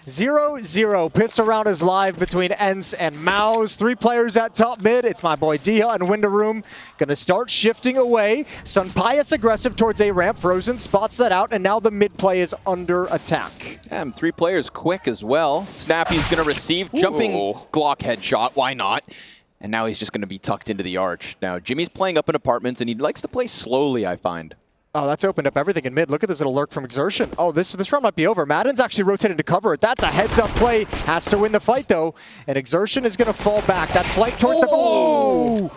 0-0. Pistol round is live between ENCE and Mouz. 3 players at top mid. It's my boy Diha and Window Room. Gonna start shifting away. Sunpius aggressive towards A ramp. Frozen spots that out, and now the mid play is under attack. 3 players quick as well. Snappy's gonna receive. Jumping Glock headshot. Why not? And now he's just gonna be tucked into the arch. Now Jimmy's playing up in apartments, and he likes to play slowly, I find. Oh, that's opened up everything in mid. Look at this little lurk from Exertion. Oh, this round might be over. Madden's actually rotated to cover it. That's a heads-up play. Has to win the fight, though. And Exertion is going to fall back. That flight towards the... Oh!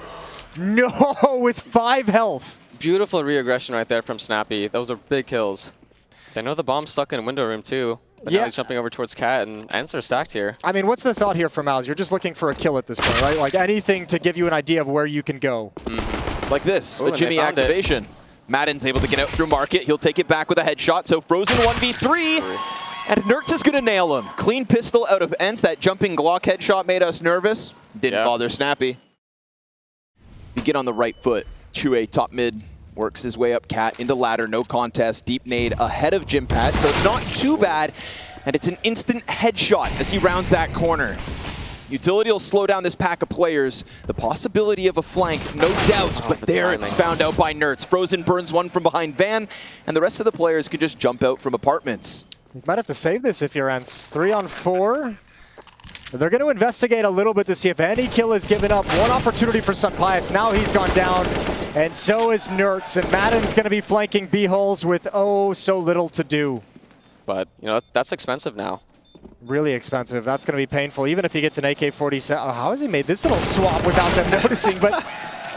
No, with 5 health. Beautiful re-aggression right there from Snappy. Those are big kills. They know the bomb's stuck in Window Room, too. But now he's jumping over towards Cat, and ENCE are stacked here. I mean, what's the thought here for Mouz? You're just looking for a kill at this point, right? Like anything to give you an idea of where you can go. Like this, a Jimmy activation. Madden's able to get out through market. He'll take it back with a headshot. So Frozen 1v3. And Nertz is going to nail him. Clean pistol out of ENCE. That jumping Glock headshot made us nervous. Didn't bother Snappy. We get on the right foot. Chue top mid. Works his way up Cat into ladder. No contest. Deep nade ahead of Jimpat. So it's not too bad. And it's an instant headshot as he rounds that corner. Utility will slow down this pack of players. The possibility of a flank, no doubt, but there it's found out by Nertz. Frozen burns one from behind Van, and the rest of the players can just jump out from apartments. You might have to save this if you're ENCE. 3 on 4. They're going to investigate a little bit to see if any kill is given up. One opportunity for Sunpius. Now he's gone down, and so is Nertz. And Madden's going to be flanking B-holes with so little to do. But, you know, that's expensive now. Really expensive. That's going to be painful, even if he gets an AK-47. Oh, how has he made this little swap without them noticing? But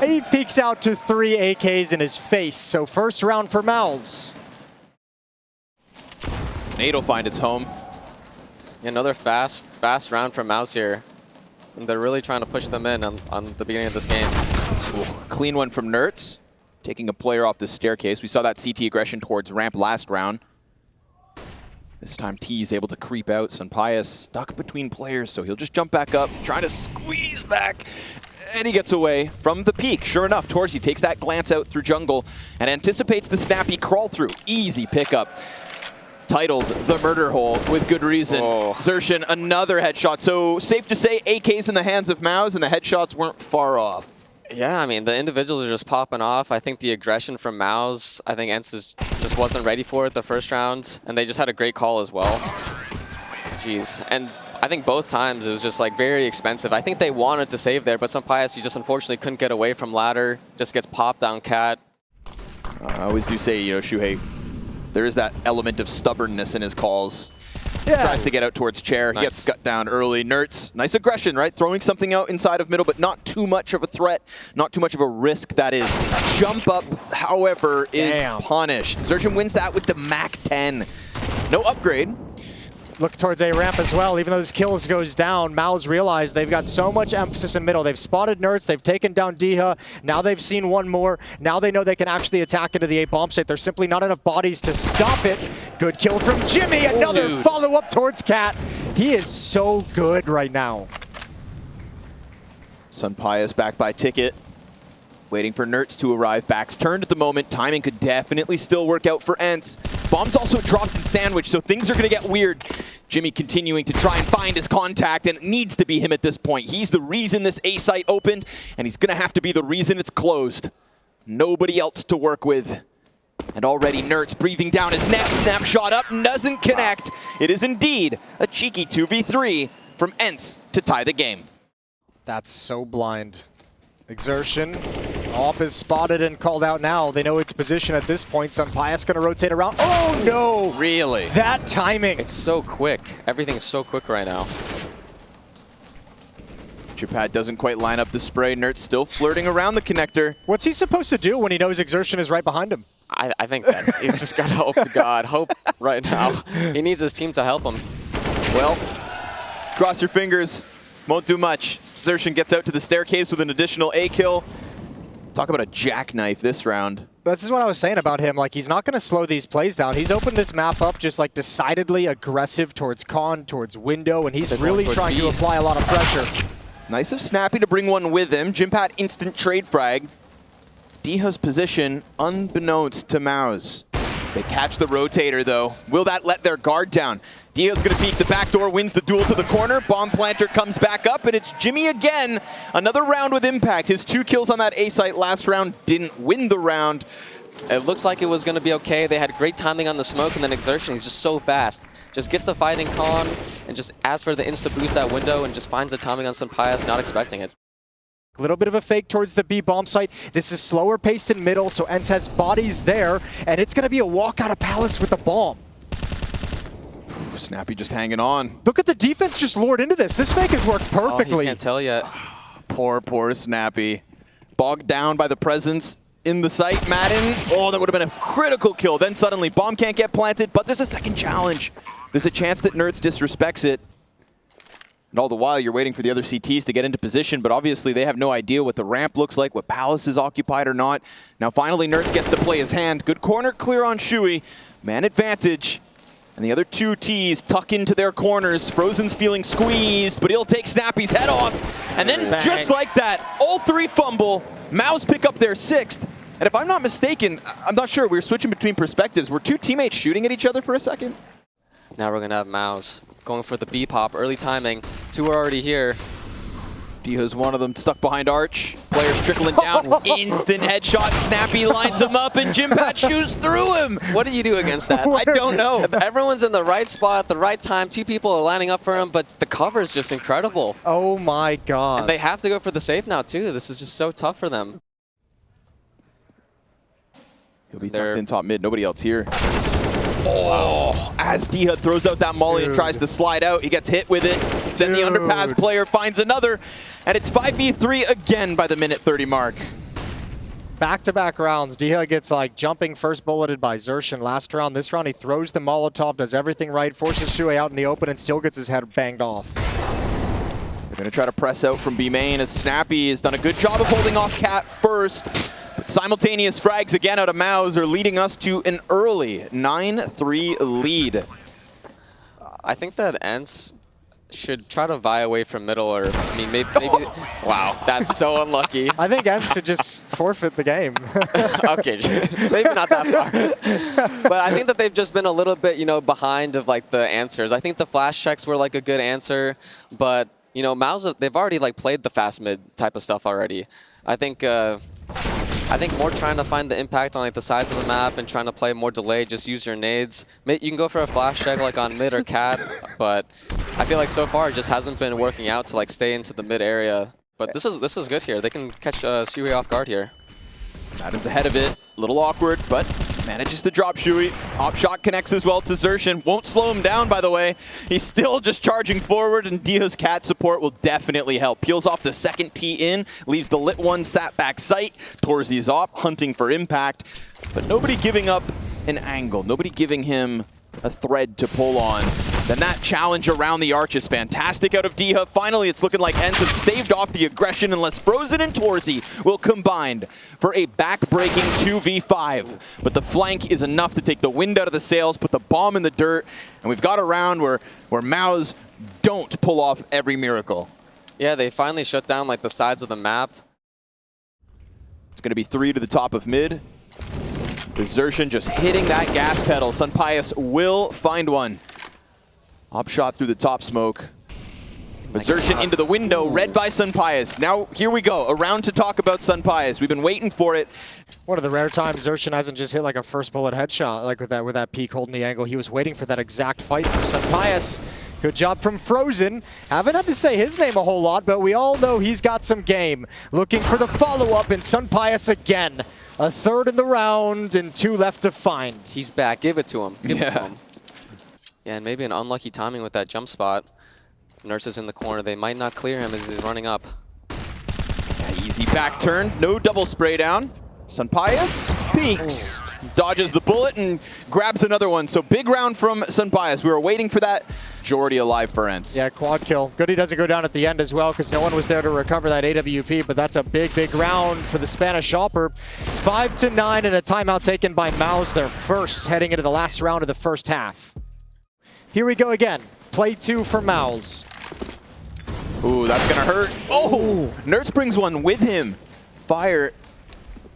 he peeks out to 3 AKs in his face. So first round for Mouz. Nade will find its home. Another fast round for Mouz here. And they're really trying to push them in on the beginning of this game. Ooh, clean one from Nertz, taking a player off the staircase. We saw that CT aggression towards ramp last round. This time T is able to creep out. Sunpius stuck between players, so he'll just jump back up, trying to squeeze back. And he gets away from the peak. Sure enough, Torsi takes that glance out through jungle and anticipates the Snappy crawl through. Easy pickup. Titled the murder hole with good reason. Xertion, another headshot. So safe to say AK's in the hands of Mouz, and the headshots weren't far off. Yeah, I mean, the individuals are just popping off. I think the aggression from Mouz, I think ENCE just wasn't ready for it the first round, and they just had a great call as well. Jeez. And I think both times it was just like very expensive. I think they wanted to save there, but Sunpius, he just unfortunately couldn't get away from ladder, just gets popped down Cat. I always do say, you know, Shuhei, there is that element of stubbornness in his calls. Tries to get out towards chair. He gets cut down early. Nertz, nice aggression, right? Throwing something out inside of middle, but not too much of a threat, not too much of a risk, that is. Jump up, however, is punished. Xertion wins that with the Mac 10. No upgrade. Look towards A ramp as well. Even though this kills goes down, Mouz realized they've got so much emphasis in middle. They've spotted Nertz, they've taken down Diha. Now they've seen one more. Now they know they can actually attack into the A bomb site. There's simply not enough bodies to stop it. Good kill from Jimmy. Another follow-up towards Cat. He is so good right now. Sunpius back by Ticket. Waiting for Nertz to arrive. Back's turned at the moment. Timing could definitely still work out for ENCE. Bomb's also dropped in sandwich, so things are going to get weird. Jimmy continuing to try and find his contact, and it needs to be him at this point. He's the reason this A site opened, and he's going to have to be the reason it's closed. Nobody else to work with. And already Nertz breathing down his neck. Snapshot up, doesn't connect. It is indeed a cheeky 2v3 from ENCE to tie the game. That's so blind. Exertion. Off is spotted and called out now. They know its position at this point. Sunpius going to rotate around. Oh, no! Really? That timing. It's so quick. Everything's so quick right now. Jimpat doesn't quite line up the spray. Nertz still flirting around the connector. What's he supposed to do when he knows Exertion is right behind him? I think that he's just got to hope to God. Hope right now. He needs his team to help him. Well, cross your fingers. Won't do much. Xertion gets out to the staircase with an additional A kill. Talk about a jackknife this round. This is what I was saying about him. Like, he's not going to slow these plays down. He's opened this map up just like decidedly aggressive towards Con, towards Window, and he's really trying to apply a lot of pressure. Nice of Snappy to bring one with him. Jimpat instant trade frag. Diha's position unbeknownst to Mouz. They catch the rotator, though. Will that let their guard down? Dia's going to peek the back door, wins the duel to the corner. Bomb planter comes back up, and it's Jimmy again. Another round with impact. His 2 kills on that A site last round didn't win the round. It looks like it was going to be okay. They had great timing on the smoke, and then Exertion, he's just so fast. Just gets the fighting con, and just asks for the insta-boost that window, and just finds the timing on Sunpias, not expecting it. A little bit of a fake towards the B bomb site. This is slower paced in middle, so ENCE has bodies there, and it's going to be a walk out of Palace with the bomb. Snappy just hanging on. Look at the defense just lured into this. This fake has worked perfectly. Oh, he can't tell yet. Poor Snappy. Bogged down by the presence in the site. Madden, oh, that would have been a critical kill. Then suddenly, bomb can't get planted, but there's a second challenge. There's a chance that Nerds disrespects it. And all the while, you're waiting for the other CTs to get into position, but obviously they have no idea what the ramp looks like, what Palace is occupied or not. Now finally, Nerds gets to play his hand. Good corner clear on Shui. Man advantage. And the other 2 Ts tuck into their corners. Frozen's feeling squeezed, but he'll take Snappy's head off. And then just like that, all 3 fumble. Mouz pick up their 6th. And if I'm not mistaken, I'm not sure, we were switching between perspectives. Were 2 teammates shooting at each other for a second? Now we're going to have Mouz going for the B pop, early timing. 2 are already here. Diha's one of them, stuck behind Arch. Players trickling down, instant headshot. Snappy lines him up, and Jimpat shoots through him. What do you do against that? I don't know. Everyone's in the right spot at the right time. 2 people are lining up for him, but the cover is just incredible. Oh my god. And they have to go for the safe now, too. This is just so tough for them. He'll be tucked in top mid, nobody else here. Oh, as Diha throws out that molly and tries to slide out, he gets hit with it. Then the underpass player finds another, and it's 5v3 again by the minute 30 mark. Back-to-back rounds. Diha gets like jumping first bulleted by Xertion last round. This round he throws the Molotov, does everything right, forces Shui out in the open, and still gets his head banged off. They're going to try to press out from B main as Snappy has done a good job of holding off Cat first. But simultaneous frags again out of Mouz are leading us to an early 9-3 lead. I think that ENCE should try to vie away from middle, or I mean maybe wow, that's so unlucky. I think ENCE should just forfeit the game. Okay, maybe not that far. But I think that they've just been a little bit, you know, behind of like the answers. I think the flash checks were like a good answer, but you know, Mouz, they've already like played the fast mid type of stuff already. I think more trying to find the impact on like the sides of the map and trying to play more delay, just use your nades. You can go for a flash check like on mid or cat, but I feel like so far it just hasn't been working out to like stay into the mid area. But this is good here. They can catch Shui off guard here. Madden's ahead of it, a little awkward, but manages to drop Shui. Op shot connects as well to Xertion. Won't slow him down, by the way. He's still just charging forward, and Diha's cat support will definitely help. Peels off the second T in, leaves the lit one sat back sight. Torzi's op, hunting for impact, but nobody giving up an angle. Nobody giving him a thread to pull on. Then that challenge around the arch is fantastic out of Diha. Finally, it's looking like ENCE have staved off the aggression unless Frozen and Torzi will combine for a back-breaking 2v5. But the flank is enough to take the wind out of the sails, put the bomb in the dirt, and we've got a round where Mouz don't pull off every miracle. Yeah, they finally shut down like the sides of the map. It's going to be 3 to the top of mid. Xertion just hitting that gas pedal. Sunpias will find one. Op shot through the top smoke. But Xertion into the window, read by Sunpias. Now, here we go, a round to talk about Sunpias. We've been waiting for it. One of the rare times Xertion hasn't just hit like a first bullet headshot, like with that peak holding the angle. He was waiting for that exact fight from Sunpias. Good job from Frozen. Haven't had to say his name a whole lot, but we all know he's got some game. Looking for the follow-up in Sunpias again. A third in the round and 2 left to find. He's back. Give it to him. Give it to him. Yeah, and maybe an unlucky timing with that jump spot. Nurse is in the corner. They might not clear him as he's running up. Yeah, easy back turn. No double spray down. Sunpias peeks. Dodges the bullet and grabs another one. So big round from Sunpias. We were waiting for that. Majority alive for ENCE. Yeah, quad kill. Good he doesn't go down at the end as well because no one was there to recover that AWP, but that's a big, big round for the Spanish Hopper. 5-9 and a timeout taken by Mouz, their first, heading into the last round of the first half. Here we go again. Play 2 for Mouz. Ooh, that's gonna hurt. Oh, Nerds brings one with him. Fire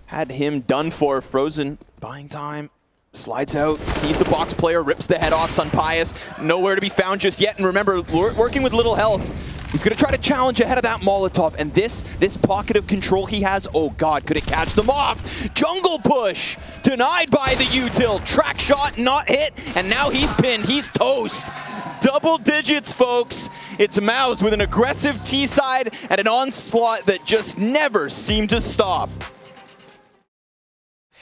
had him done for. Frozen buying time. Slides out, sees the box player, rips the head off. Sunpius, nowhere to be found just yet. And remember, working with little health, he's going to try to challenge ahead of that Molotov. And this pocket of control he has, oh god, could it catch them off? Jungle push, denied by the util. Track shot, not hit, and now he's pinned, he's toast. Double digits, folks. It's Mouz with an aggressive T-side and an onslaught that just never seemed to stop.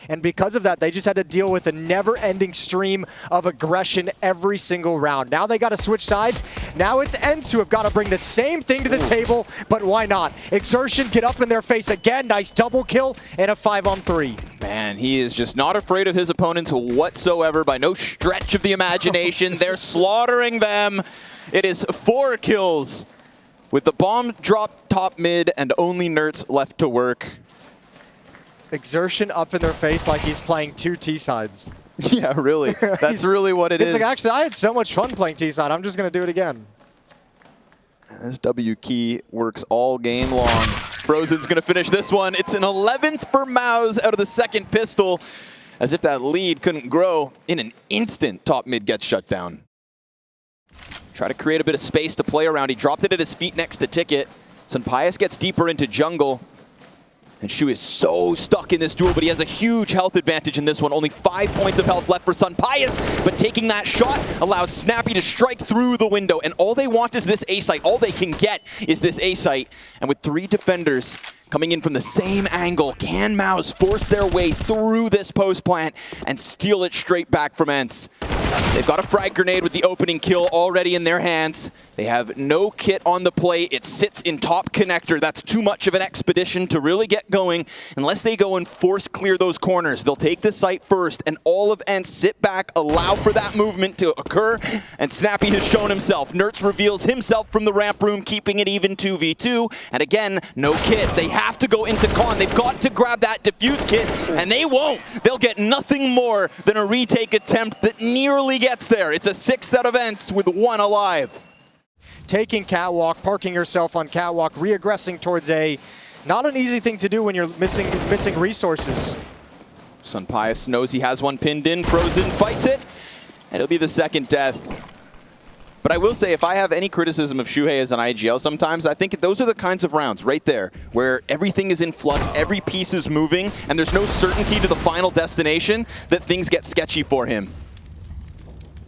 And because of that, they just had to deal with a never-ending stream of aggression every single round. Now they got to switch sides. Now it's ENCE who have got to bring the same thing to the table, but why not? Exertion, get up in their face again. Nice double kill and a 5-on-3. Man, he is just not afraid of his opponents whatsoever by no stretch of the imagination. They're slaughtering them. It is 4 kills with the bomb dropped top mid and only Nertz left to work. Exertion up in their face like he's playing 2 T-sides. Yeah, really. That's really what it is. Like, actually, I had so much fun playing T-side. I'm just going to do it again. This W key works all game long. Frozen's going to finish this one. It's an 11th for Mouz out of the second pistol. As if that lead couldn't grow. In an instant, top mid gets shut down. Try to create a bit of space to play around. He dropped it at his feet next to Ticket. Sunpius gets deeper into jungle. And Shu is so stuck in this duel, but he has a huge health advantage in this one. Only 5 points of health left for Sunpius, but taking that shot allows Snappy to strike through the window. And all they want is this A site. All they can get is this A site. And with 3 defenders coming in from the same angle, can Mouz force their way through this post plant and steal it straight back from ENCE? They've got a frag grenade with the opening kill already in their hands. They have no kit on the play. It sits in top connector. That's too much of an expedition to really get going unless they go and force clear those corners. They'll take the site first, and all of ENCE sit back, allow for that movement to occur, and Snappy has shown himself. Nertz reveals himself from the ramp room, keeping it even 2v2, and again, no kit. They have to go into con. They've got to grab that defuse kit, and they won't. They'll get nothing more than a retake attempt that nearly gets there. It's a 6th out of ENCE with 1 alive. Taking Catwalk, parking yourself on Catwalk, re-aggressing towards A. Not an easy thing to do when you're missing resources. Sunpius knows he has one pinned in. Frozen fights it, and it'll be the 2nd death. But I will say, if I have any criticism of Shuhei as an IGL sometimes, I think those are the kinds of rounds right there where everything is in flux, every piece is moving, and there's no certainty to the final destination that things get sketchy for him.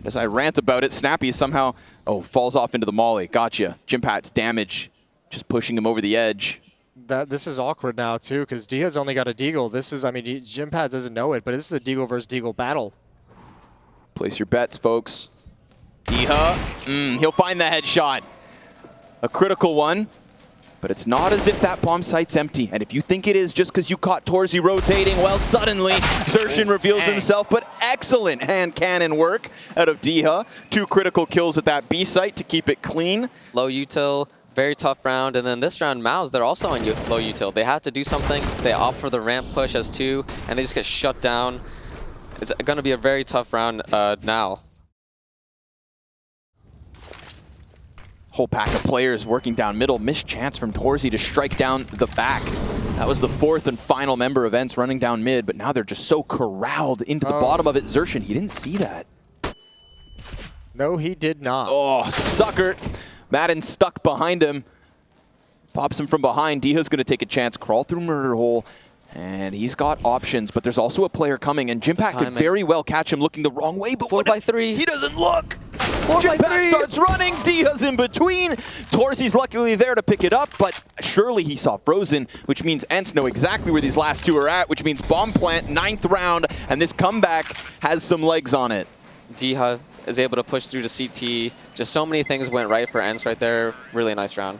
As I rant about it, Snappy somehow, falls off into the molly. Gotcha. Jimpat's damage, just pushing him over the edge. This is awkward now, too, because Diha's only got a deagle. This is, I mean, Jimpat doesn't know it, but this is a deagle versus deagle battle. Place your bets, folks. Diha, he'll find the headshot. A critical one, but it's not as if that bomb site's empty. And if you think it is just because you caught Torzy rotating, well, suddenly Xertion reveals himself, but excellent hand cannon work out of Diha. 2 critical kills at that B site to keep it clean. Low util, very tough round, and then this round, Mouz, they're also on low util. They have to do something. They opt for the ramp push as 2, and they just get shut down. It's going to be a very tough round now. Whole pack of players working down middle. Missed chance from Torzy to strike down the back. That was the 4th and final member of ENCE running down mid, but now they're just so corralled into the bottom of it. Xertion, he didn't see that. No, he did not. Oh, sucker. Madden stuck behind him. Pops him from behind. Diha's going to take a chance, crawl through murder hole, and he's got options, but there's also a player coming, and Jimpat could very well catch him looking the wrong way, but 4x3. He doesn't look. Jimpat starts running, Diha's in between. Torzy's luckily there to pick it up, but surely he saw Frozen, which means ENCE know exactly where these last 2 are at, which means bomb plant, 9th round, and this comeback has some legs on it. Diha is able to push through to CT. Just so many things went right for ENCE right there. Really nice round.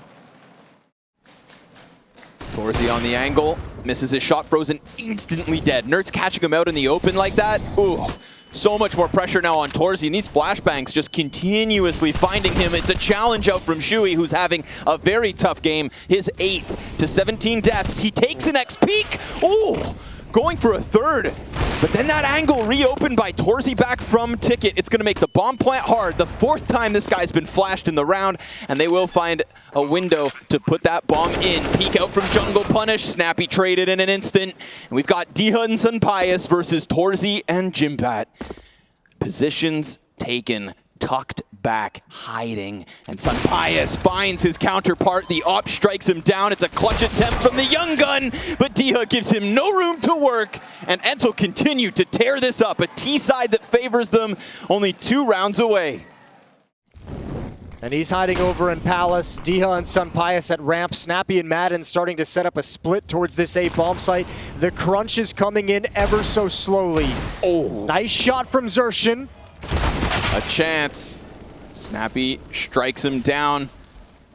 Torzy on the angle, misses his shot. Frozen instantly dead. Nertz catching him out in the open like that. Ooh, so much more pressure now on Torzy, and these flashbangs just continuously finding him. It's a challenge out from Shui, who's having a very tough game. His 8th to 17 deaths. He takes an X peak. Ooh, going for a 3rd. But then that angle reopened by Torzy back from Ticket. It's going to make the bomb plant hard. The 4th time this guy's been flashed in the round, and they will find a window to put that bomb in. Peek out from jungle punish. Snappy traded in an instant. And we've got Diha and Sunpius versus Torzy and Jimpat. Positions taken, tucked back, hiding, and Sunpius finds his counterpart. The op strikes him down. It's a clutch attempt from the young gun, but Diha gives him no room to work, and ENCE will continue to tear this up. A T-side that favors them, only 2 rounds away. And he's hiding over in Palace. Diha and Sunpius at ramp. Snappy and Madden starting to set up a split towards this A bomb site. The crunch is coming in ever so slowly. Oh, nice shot from Xerxin. A chance. Snappy strikes him down.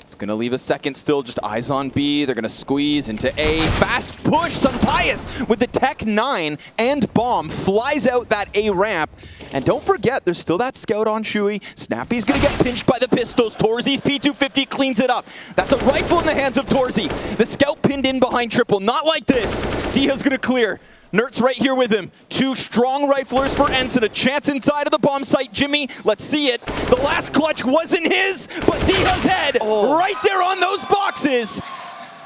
It's going to leave a second still, just eyes on B. They're going to squeeze into A. Fast push, Sunpius with the Tech 9 and bomb flies out that A ramp. And don't forget, there's still that scout on Shui. Snappy's going to get pinched by the pistols. Torzy's P250 cleans it up. That's a rifle in the hands of Torzy. The scout pinned in behind triple. Not like this. Diha's going to clear. Nert's right here with him. 2 strong riflers for ENCE and a chance inside of the bomb site. Jimmy, let's see it. The last clutch wasn't his, but Diha's head right there on those boxes.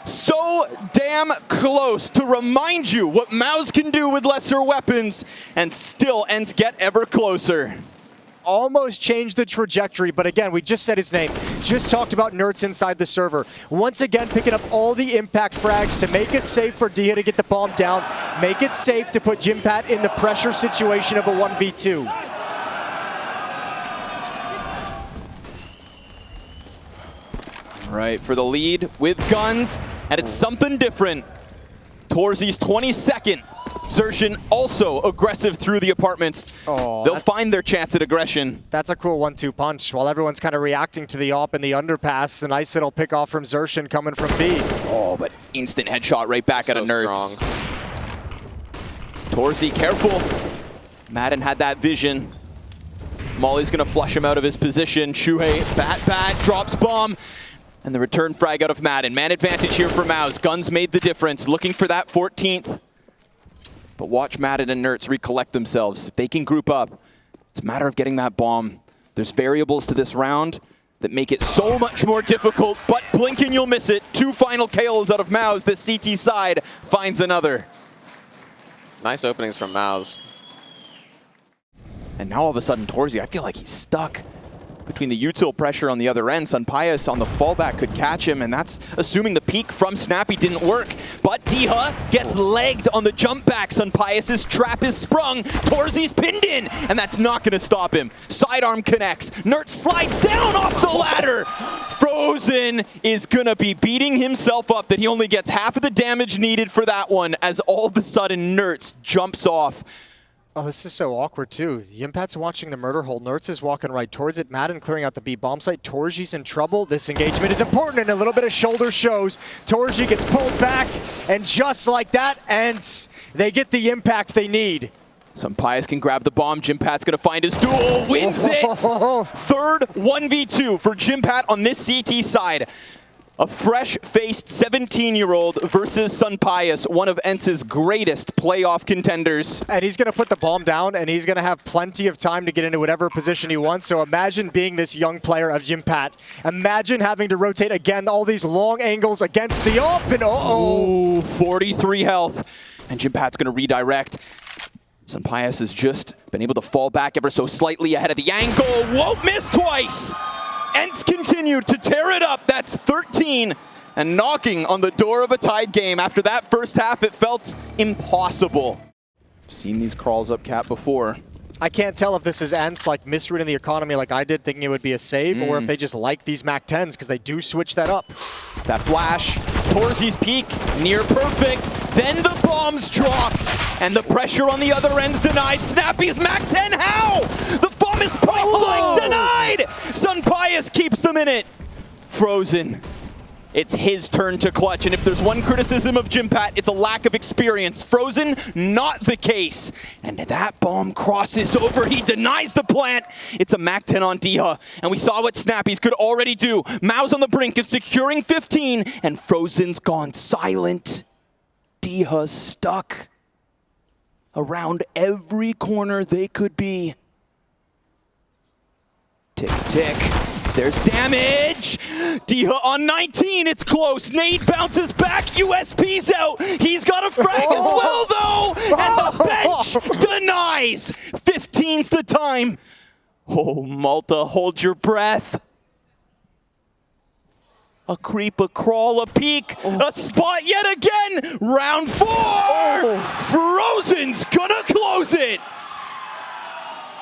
So damn close to remind you what Mouz can do with lesser weapons, and still ENCE get ever closer. Almost changed the trajectory, but again, we just said his name. Just talked about Nertz inside the server. Once again, picking up all the impact frags to make it safe for Diha to get the bomb down, make it safe to put Jimpat in the pressure situation of a 1v2. All right, for the lead with guns, and it's something different. Torzy's 22nd. Xerxin also aggressive through the apartments. Oh, they'll find their chance at aggression. That's a cool 1-2 punch. While everyone's kind of reacting to the op in the underpass, a nice little pick off from Xerxin coming from B. Oh, but instant headshot right back at a Nerds. Torzy, careful. Madden had that vision. Molly's gonna flush him out of his position. Shuhei, bat, drops bomb. And the return frag out of Madden. Man advantage here for Mouz. Guns made the difference. Looking for that 14th. But watch Madden and Nertz recollect themselves. If they can group up, it's a matter of getting that bomb. There's variables to this round that make it so much more difficult, but blink and you'll miss it. 2 final KOs out of Mouz. The CT side finds another. Nice openings from Mouz. And now all of a sudden, Torzy, I feel like he's stuck between the util pressure on the other end. Sunpius on the fallback could catch him, and that's assuming the peek from Snappy didn't work. But Diha gets legged on the jump back. Sunpius's trap is sprung. Torzy's pinned in, and that's not going to stop him. Sidearm connects. Nertz slides down off the ladder. Frozen is going to be beating himself up that he only gets half of the damage needed for that one, as all of a sudden Nertz jumps off. Oh, this is so awkward, too. Yimpat's watching the murder hole. Nertz is walking right towards it. Madden clearing out the B bomb site. Torzy's in trouble. This engagement is important, and a little bit of shoulder shows. Torzy gets pulled back, and just like that, ENCE, they get the impact they need. Sunpius can grab the bomb. Jimpat's going to find his duel. Wins it! 3rd 1v2 for Jimpat on this CT side. A fresh-faced 17-year-old versus Sunpius, one of ENCE's greatest playoff contenders. And he's going to put the bomb down, and he's going to have plenty of time to get into whatever position he wants. So imagine being this young player of Jimpat. Imagine having to rotate again, all these long angles against the op, and uh-oh. 43 health, and Jimpat's going to redirect. Sunpius has just been able to fall back ever so slightly ahead of the angle. Won't miss twice! ENCE continued to tear it up. That's 13 and knocking on the door of a tied game. After that first half, it felt impossible. I've seen these crawls up cap before. I can't tell if this is ENCE like misreading the economy like I did, thinking it would be a save, or if they just like these Mac 10s because they do switch that up. That flash, Torzy's peak, near perfect. Then the bombs dropped, and the pressure on the other end's denied. Snappy's Mac 10, how? The bomb is point blank denied! Sunpius keeps them in it. Frozen. It's his turn to clutch, and if there's one criticism of Jimpat, it's a lack of experience. Frozen, not the case. And that bomb crosses over. He denies the plant. It's a Mac 10 on Diha, and we saw what Snappies could already do. Mouz on the brink of securing 15, and Frozen's gone silent. Diha's stuck. around every corner they could be. Tick, tick. There's damage. Diha on 19. It's close. Nate bounces back. USP's out. He's got a frag as well, though. And the bench denies. 15's the time. Oh, Malta, hold your breath. A creep, a crawl, a peek, a spot yet again. Round 4. Frozen's gonna close it.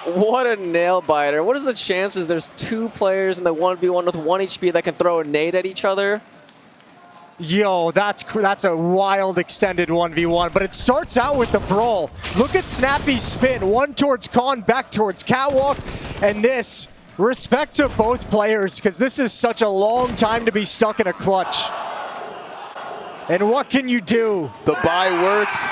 What a nail biter. What is the chances there's 2 players in the 1v1 with 1 HP that can throw a nade at each other? Yo, that's a wild extended 1v1, but it starts out with the brawl. Look at Snappy's spin, one towards Khan, back towards Catwalk, and this, respect to both players, because this is such a long time to be stuck in a clutch. And what can you do? The buy worked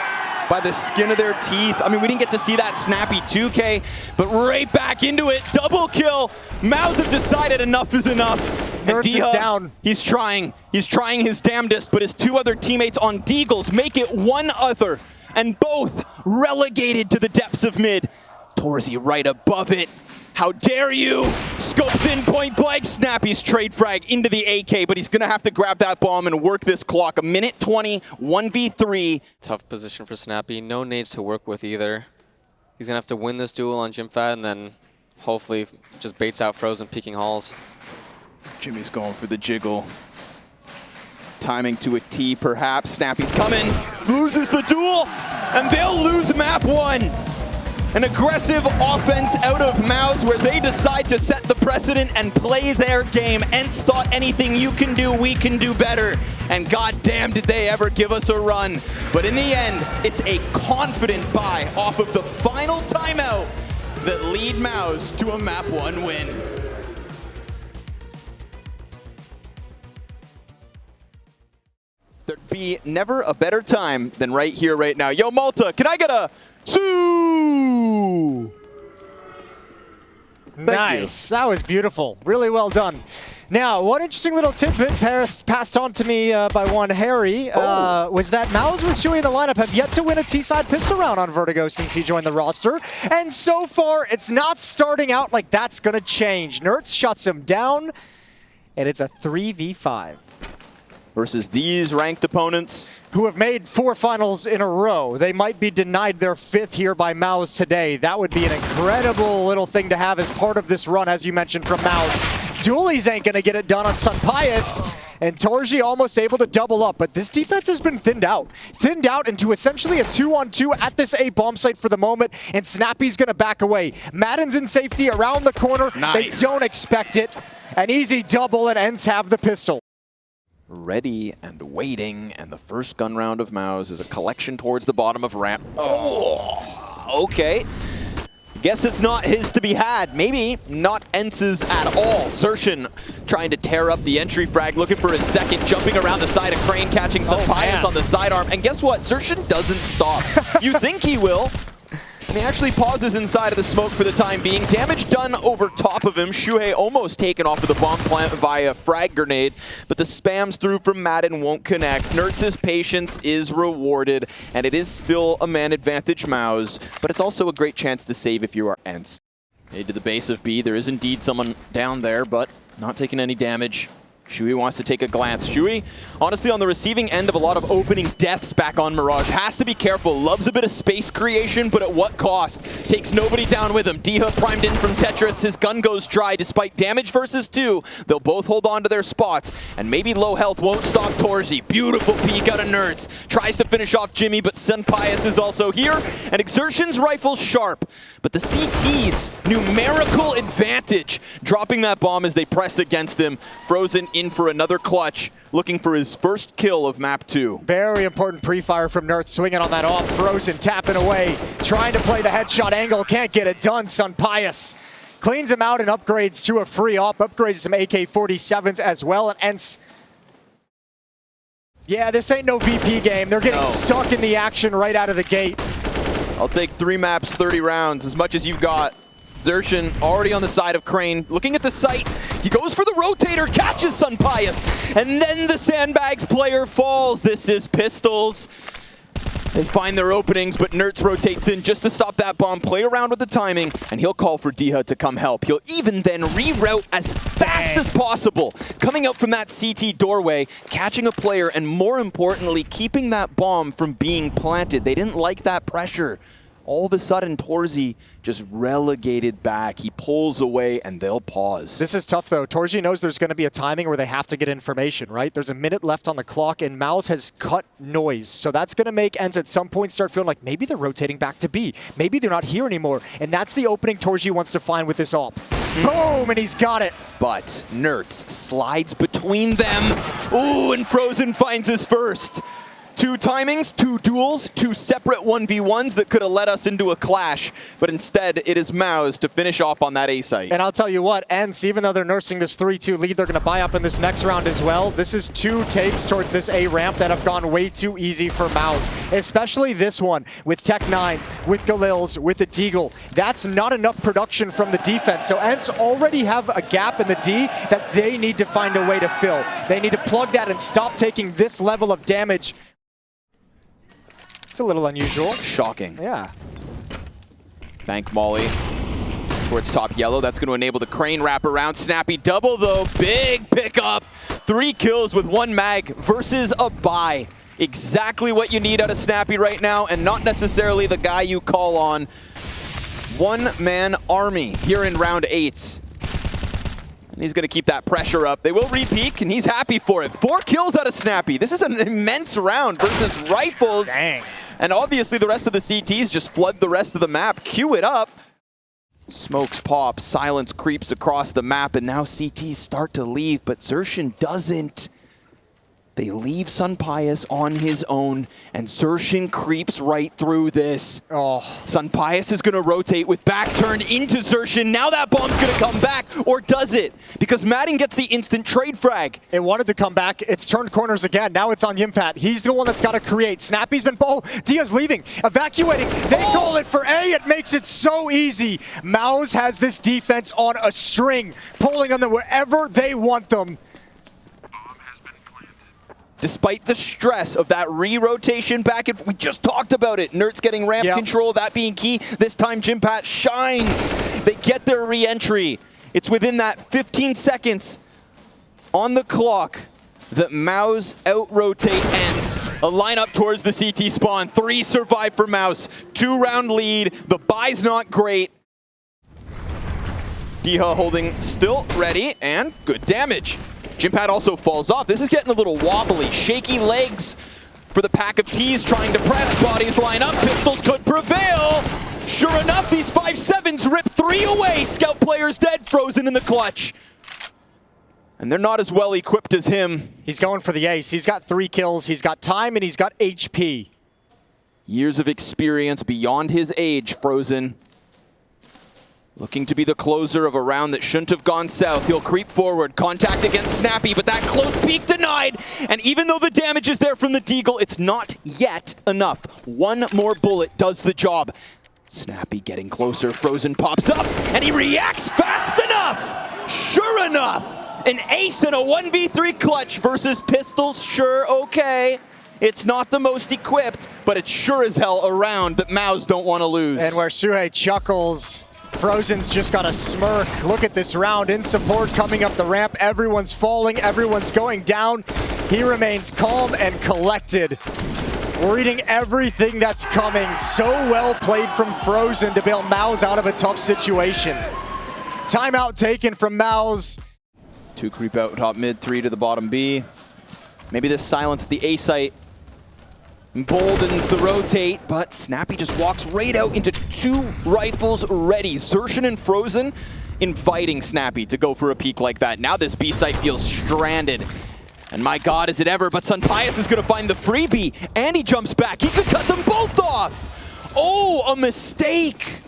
by the skin of their teeth. I mean, we didn't get to see that snappy 2K, but right back into it. Double kill. Mouz have decided enough is enough. Nerds is down. He's trying his damnedest, but his 2 other teammates on Deagles make it 1 other, and both relegated to the depths of mid. Torzy right above it. How dare you? Scopes in point blank. Snappy's trade frag into the AK, but he's going to have to grab that bomb and work this clock. A minute 20, 1v3. Tough position for Snappy. No nades to work with either. He's going to have to win this duel on Gymfad and then hopefully just baits out Frozen peeking halls. Jimmy's going for the jiggle. Timing to a T, perhaps. Snappy's coming. Loses the duel, and they'll lose map 1. An aggressive offense out of Mouz where they decide to set the precedent and play their game. ENCE thought anything you can do, we can do better. And goddamn did they ever give us a run. But in the end, it's a confident buy off of the final timeout that lead Mouz to a map 1 win. There'd be never a better time than right here, right now. Yo, Malta, can I get a Sue? Nice. That was beautiful. Really well done. Now, one interesting little tidbit passed on to me by one Harry was that Mouz with Shuey in the lineup have yet to win a T-side pistol round on Vertigo since he joined the roster. And so far, it's not starting out like that's going to change. Nerds shuts him down, and it's a 3v5. Versus these ranked opponents who have made 4 finals in a row. They might be denied their 5th here by Mouz today. That would be an incredible little thing to have as part of this run, as you mentioned, from Mouz. Dualies ain't gonna get it done on Sunpius, and Torzy almost able to double up, but this defense has been thinned out into essentially a 2-on-2 at this A bomb site for the moment, and Snappy's gonna back away. Madden's in safety around the corner. Nice. They don't expect it. An easy double, and ENCE have the pistol. Ready and waiting, and the first gun round of Mouz is a collection towards the bottom of ramp. Oh, okay. Guess it's not his to be had. Maybe not ENCE's at all. Xerxin trying to tear up the entry frag, looking for his second, jumping around the side of Crane, catching some bias on the sidearm. And guess what? Xerxin doesn't stop. You think he will. And he actually pauses inside of the smoke for the time being. Damage done over top of him. Shuhei almost taken off of the bomb plant via frag grenade, but the spams through from Madden won't connect. Nertz's patience is rewarded, and it is still a man advantage Mouz, but it's also a great chance to save if you are ENCE. Made to the base of B. There is indeed someone down there, but not taking any damage. Shuey wants to take a glance. Shuey, honestly, on the receiving end of a lot of opening deaths back on Mirage. Has to be careful. Loves a bit of space creation, but at what cost? Takes nobody down with him. Diha primed in from Tetris. His gun goes dry despite damage versus 2. They'll both hold on to their spots, and maybe low health won't stop Torzy. Beautiful peek out of Nerds. Tries to finish off Jimmy, but Sunpius is also here, and Exertion's rifle's sharp. But the CT's numerical advantage, dropping that bomb as they press against him. Frozen in for another clutch, looking for his first kill of map 2. Very important pre-fire from Nerds, swinging on that off. Frozen tapping away, trying to play the headshot angle, can't get it done. Sunpius cleans him out and upgrades to a free op, upgrades some AK-47s as well, and ENCE. Yeah, this ain't no VP game. They're getting stuck in the action right out of the gate. I'll take 3 maps, 30 rounds, as much as you've got. Xerxin already on the side of Crane, looking at the site. He goes for the rotator, catches Sunpius, and then the Sandbags player falls. This is Pistols. They find their openings, but Nertz rotates in just to stop that bomb, play around with the timing, and he'll call for Diha to come help. He'll even then reroute as fast as possible, coming out from that CT doorway, catching a player, and more importantly, keeping that bomb from being planted. They didn't like that pressure. All of a sudden, Torzi just relegated back. He pulls away, and they'll pause. This is tough, though. Torzi knows there's going to be a timing where they have to get information, right? There's a minute left on the clock, and Mouz has cut noise. So that's going to make ENCE at some point start feeling like maybe they're rotating back to B. Maybe they're not here anymore. And that's the opening Torzi wants to find with this AWP. Boom, and he's got it. But Nertz slides between them. Ooh, and Frozen finds his first. 2 timings, 2 duels, 2 separate 1v1s that could have led us into a clash. But instead, it is Mouz to finish off on that A site. And I'll tell you what, ENCE, even though they're nursing this 3-2 lead, they're going to buy up in this next round as well. This is 2 takes towards this A ramp that have gone way too easy for Mouz. Especially this one with Tech9s, with Galils, with the Deagle. That's not enough production from the defense. So ENCE already have a gap in the D that they need to find a way to fill. They need to plug that and stop taking this level of damage. It's a little unusual. Shocking. Yeah. Bank Molly towards top yellow. That's going to enable the crane wrap around. Snappy double, though. Big pickup. 3 kills with 1 mag versus a buy. Exactly what you need out of Snappy right now, and not necessarily the guy you call on. 1-man army here in round 8. And he's going to keep that pressure up. They will re-peek, and he's happy for it. 4 kills out of Snappy. This is an immense round versus Rifles. Dang. And obviously the rest of the CTs just flood the rest of the map. Queue it up. Smokes pop, silence creeps across the map, and now CTs start to leave, but Zershin doesn't. They leave Sunpius on his own, and Zershin creeps right through this. Oh. Sunpius is going to rotate with back turned into Zershin. Now that bomb's going to come back, or does it? Because Madden gets the instant trade frag. It wanted to come back. It's turned corners again. Now it's on Yimpat. He's the one that's got to create. Snappy's been... Oh, Dia's leaving. Evacuating. They call it for A. It makes it so easy. Mouz has this defense on a string, pulling them wherever they want them. Despite the stress of that re-rotation back, we just talked about it. Nertz getting ramp control, that being key. This time, Jimpat shines. They get their re-entry. It's within that 15 seconds on the clock that Mouz out-rotate ENCE. A lineup towards the CT spawn. 3 survive for Mouz. 2-round lead. The buy's not great. Diha holding still ready, and good damage. Jimpat also falls off. This is getting a little wobbly. Shaky legs for the pack of T's trying to press. Bodies line up. Pistols could prevail. Sure enough, these 5-7s rip 3 away. Scout player's dead. Frozen in the clutch. And they're not as well equipped as him. He's going for the ace. He's got 3 kills. He's got time, and he's got HP. Years of experience beyond his age, Frozen. Looking to be the closer of a round that shouldn't have gone south. He'll creep forward. Contact against Snappy, but that close peek denied. And even though the damage is there from the Deagle, it's not yet enough. 1 more bullet does the job. Snappy getting closer. Frozen pops up, and he reacts fast enough. Sure enough, an ace in a 1v3 clutch versus Pistols. Sure, okay. It's not the most equipped, but it's sure as hell a round that Mouz don't want to lose. And where Shuhei chuckles, Frozen's just got a smirk. Look at this round in support coming up the ramp. Everyone's falling, everyone's going down. He remains calm and collected. Reading everything that's coming. So well played from Frozen to bail Mouz out of a tough situation. Timeout taken from Mouz. 2 creep out top mid, 3 to the bottom B. Maybe this silence at the A site emboldens the rotate, but Snappy just walks right out into 2 rifles ready. Zershin and Frozen inviting Snappy to go for a peek like that. Now this B site feels stranded. And my God, is it ever, but Sunpius is gonna find the freebie, and he jumps back. He could cut them both off. Oh, a mistake.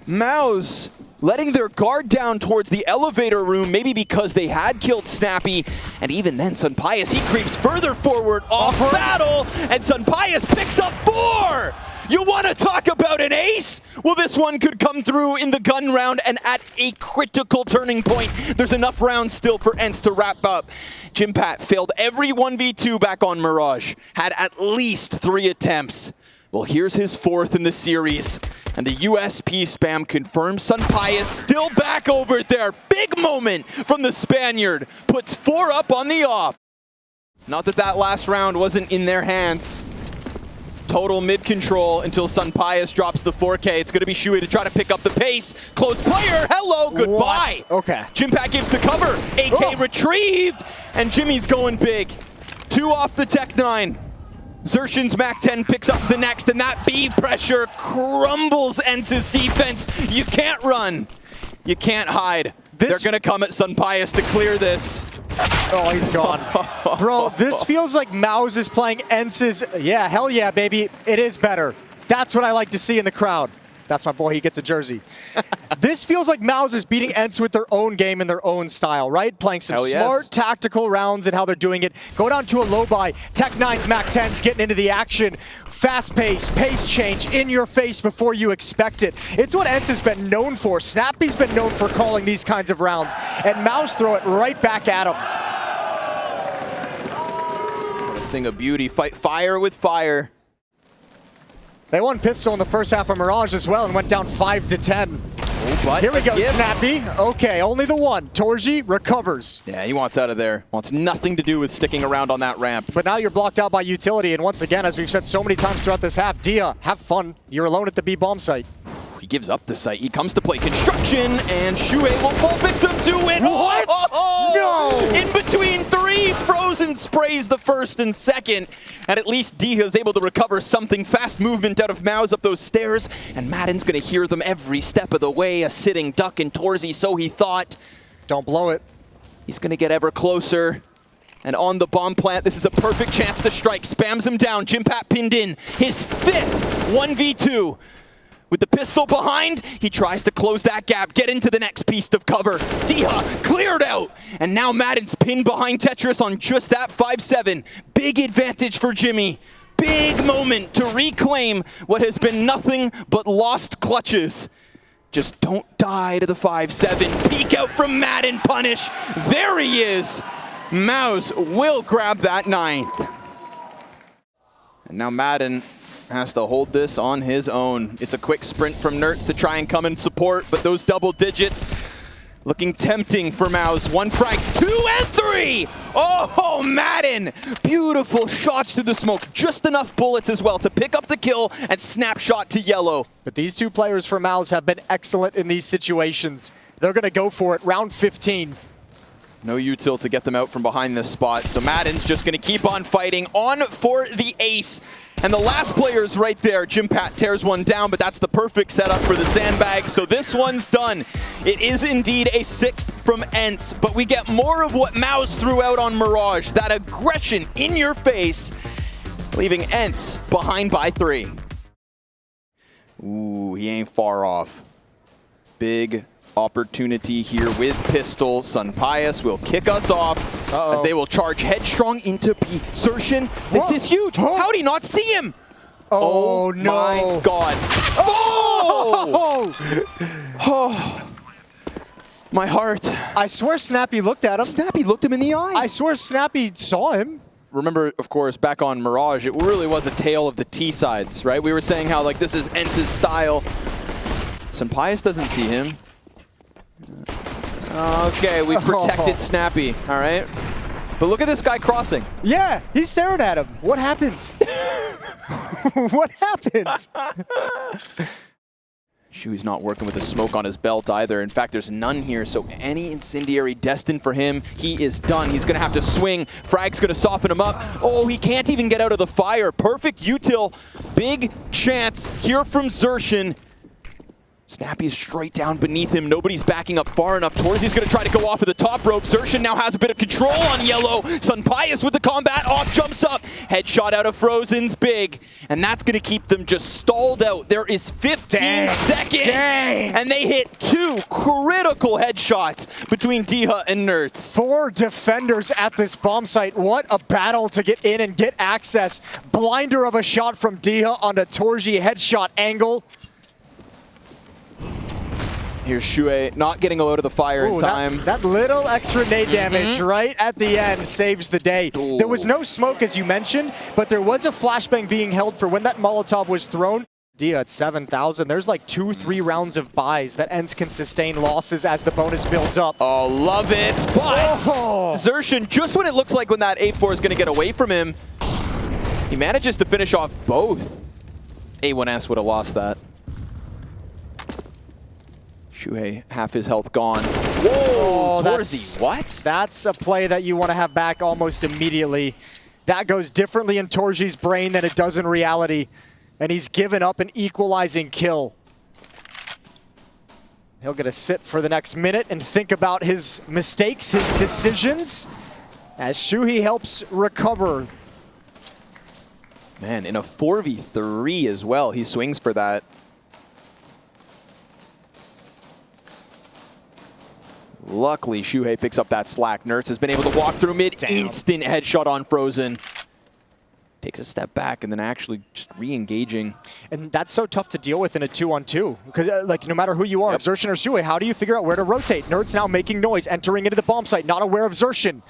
Mouz letting their guard down towards the elevator room, maybe because they had killed Snappy. And even then, Sunpius, he creeps further forward off battle, and Sunpius picks up 4! You want to talk about an ace? Well, this one could come through in the gun round, and at a critical turning point. There's enough rounds still for ENCE to wrap up. Jimpat failed every 1v2 back on Mirage, had at least 3 attempts. Well, here's his 4th in the series. And the USP spam confirms Sunpai is still back over there. Big moment from the Spaniard. Puts 4 up on the off. Not that that last round wasn't in their hands. Total mid-control until Sunpius drops the 4K. It's going to be Shui to try to pick up the pace. Close player, hello, goodbye. What? Okay. Jimpat gives the cover. AK retrieved, and Jimmy's going big. 2 off the Tech 9. Xertion's Mac 10 picks up the next, and that B pressure crumbles ENCE's defense. You can't run. You can't hide. They're going to come at Sunpius to clear this. Oh, he's gone. Bro, this feels like Mouz is playing ENCE's. Yeah, hell yeah, baby. It is better. That's what I like to see in the crowd. That's my boy. He gets a jersey. This feels like Mouz is beating ENCE with their own game and their own style, right? Playing some smart tactical rounds and how they're doing it. Go down to a low buy. Tech 9's Mac 10's getting into the action. Fast pace, pace change in your face before you expect it. It's what ENCE has been known for. Snappy's been known for calling these kinds of rounds. And Mouz throw it right back at him. What a thing of beauty. Fight fire with fire. They won pistol in the first half of Mirage as well and went down 5-10. Oh, but here we go, Snappy. Okay, only the one. Torji recovers. Yeah, he wants out of there. Wants nothing to do with sticking around on that ramp. But now you're blocked out by utility, and once again, as we've said so many times throughout this half, Dia, have fun. You're alone at the B bomb site. He gives up the site. He comes to play construction, and Shui will fall victim to it. What? No! In between 3, Frozen sprays the first and second, and at least Dia is able to recover something. Fast movement out of Mouz up those stairs, and Madden's going to hear them every step of the way. A sitting duck in Torzi, so he thought. Don't blow it. He's going to get ever closer. And on the bomb plant, this is a perfect chance to strike. Spams him down. Jimpat pinned in. His 5th 1v2. With the pistol behind, he tries to close that gap, get into the next piece of cover. Dia cleared out, and now Madden's pinned behind Tetris on just that 5-7. Big advantage for Jimmy. Big moment to reclaim what has been nothing but lost clutches. Just don't die to the 5-7. Peek out from Madden, punish. There he is. Mouz will grab that 9th. And now Madden has to hold this on his own. It's a quick sprint from Nertz to try and come and support, but those double digits looking tempting for Mouz. 1 frag, 2 and 3! Oh, Madden! Beautiful shots through the smoke. Just enough bullets as well to pick up the kill and snapshot to yellow. But these 2 players for Mouz have been excellent in these situations. They're going to go for it. Round 15. No util to get them out from behind this spot, so Madden's just going to keep on fighting. On for the ace. And the last player's right there. Jimpat tears one down, but that's the perfect setup for the sandbag. So this one's done. It is indeed a 6th from ENCE, but we get more of what Mouz threw out on Mirage. That aggression in your face, leaving ENCE behind by 3. Ooh, he ain't far off. Big opportunity here with pistol. Sunpius will kick us off as they will charge headstrong into B. Xertion, this is huge. How'd he not see him? Oh no. My God. Oh! Oh! My heart. I swear Snappy looked at him. Snappy looked him in the eyes. I swear Snappy saw him. Remember, of course, back on Mirage, it really was a tale of the T-sides, right? We were saying how, like, this is ENCE's style. Sunpius doesn't see him. Okay, we protected Snappy, all right? But look at this guy crossing. Yeah, he's staring at him. What happened? What happened? Shui's not working with the smoke on his belt either. In fact, there's none here, so any incendiary destined for him, he is done. He's going to have to swing. Frag's going to soften him up. Oh, he can't even get out of the fire. Perfect util. Big chance here from Xertion. Snappy is straight down beneath him. Nobody's backing up far enough. Torzi's going to try to go off of the top rope. Xertion now has a bit of control on yellow. Sunpius with the combat. Off jumps up. Headshot out of Frozen's big. And that's going to keep them just stalled out. There is 15 seconds. And they hit 2 critical headshots between Dia and Nertz. 4 defenders at this bomb site. What a battle to get in and get access. Blinder of a shot from Dia on a Torji headshot angle. Here's Shuey not getting out of the fire in time. That little extra nade damage right at the end saves the day. Ooh. There was no smoke, as you mentioned, but there was a flashbang being held for when that Molotov was thrown. Dia at 7,000. There's like 2-3 rounds of buys that ENCE can sustain losses as the bonus builds up. Oh, love it. But Xertion, just when it looks like when that 8-4 is going to get away from him, he manages to finish off both. A1S would have lost that. Shuhei, half his health gone. Whoa, Torzy, what? That's a play that you want to have back almost immediately. That goes differently in Torzi's brain than it does in reality. And he's given up an equalizing kill. He'll get to sit for the next minute and think about his mistakes, his decisions, as Shuhei helps recover. Man, in a 4v3 as well, he swings for that. Luckily, Shuhei picks up that slack. Nertz has been able to walk through mid. Instant headshot on Frozen. Takes a step back and then actually just re-engaging. And that's so tough to deal with in a 2-on-2. Because like no matter who you are, Xertion or Shuhei, how do you figure out where to rotate? Nertz now making noise, entering into the bomb site, not aware of Xertion.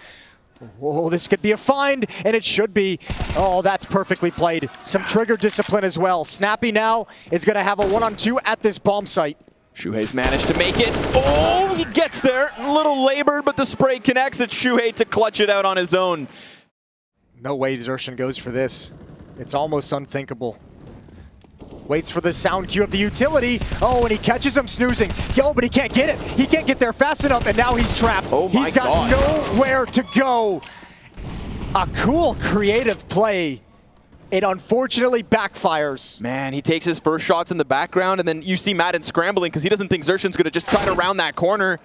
Oh, this could be a find, and it should be. Oh, that's perfectly played. Some trigger discipline as well. Snappy now is going to have a 1-on-2 at this bomb site. Shuhei's managed to make it. Oh, he gets there. A little labored, but the spray connects. It's Shuhei to clutch it out on his own. No way Xertion goes for this. It's almost unthinkable. Waits for the sound cue of the utility. Oh, and he catches him snoozing. Yo, but he can't get it. He can't get there fast enough, and now he's trapped. Oh my God. He's got nowhere to go. A cool, creative play. It unfortunately backfires. Man, he takes his first shots in the background, and then you see Madden scrambling because he doesn't think Xertion's going to just try to round that corner.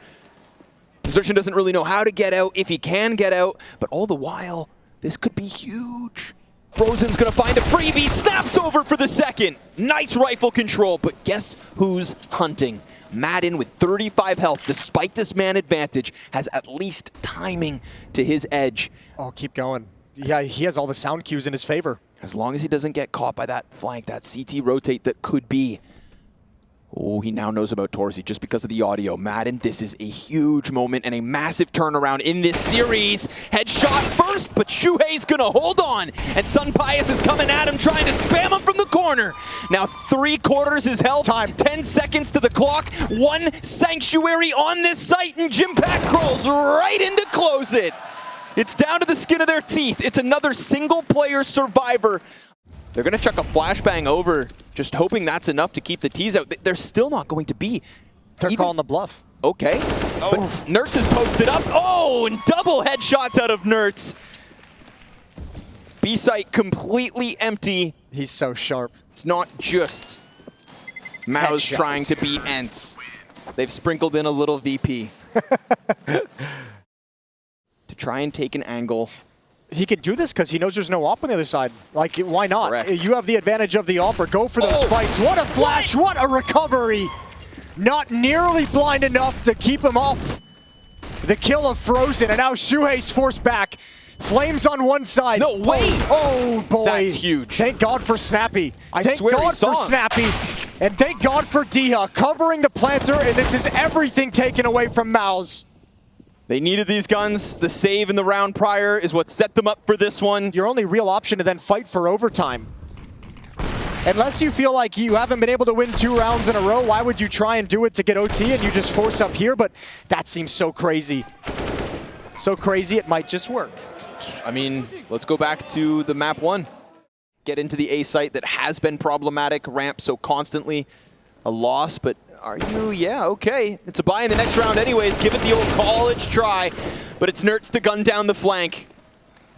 Xertion doesn't really know how to get out, if he can get out, but all the while, this could be huge. Frozen's gonna find a freebie, snaps over for the second. Nice rifle control, but guess who's hunting? Madden with 35 health, despite this man advantage, has at least timing to his edge. Oh, keep going. Yeah, he has all the sound cues in his favor. As long as he doesn't get caught by that flank, that CT rotate that could be. Oh, he now knows about Torzy just because of the audio. Madden, this is a huge moment and a massive turnaround in this series. Headshot first, but Shuhei's gonna hold on. And Sun Pius is coming at him, trying to spam him from the corner. Now 3/4 is held. Time. 10 seconds to the clock. One Sanctuary on this site, and Jimpack crawls right in to close it. It's down to the skin of their teeth. It's another single-player survivor. They're going to chuck a flashbang over, just hoping that's enough to keep the T's out. They're still not going to be. They're calling the bluff. Okay. But Nertz is posted up. Oh, and double headshots out of Nertz. B-site completely empty. He's so sharp. It's not just Mouz trying to beat ENCE. They've sprinkled in a little VP. To try and take an angle. He can do this because he knows there's no op on the other side. Like, why not? Correct. You have the advantage of the opper. Go for those fights. What a flash. What a recovery. Not nearly blind enough to keep him off the kill of Frozen. And now Shuhei's forced back. Flames on one side. No way. Oh, boy. That's huge. Thank God for Snappy. Thank God for Snappy. And thank God for Dia covering the planter. And this is everything taken away from Mouz. They needed these guns. The save in the round prior is what set them up for this one. Your only real option to then fight for overtime. Unless you feel like you haven't been able to win 2 rounds in a row, why would you try and do it to get OT and you just force up here? But that seems so crazy. So crazy it might just work. I mean, let's go back to the map 1. Get into the A site that has been problematic, ramp so constantly. A loss, but are you? Yeah, okay. It's a buy in the next round anyways. Give it the old college try. But it's Nertz to gun down the flank.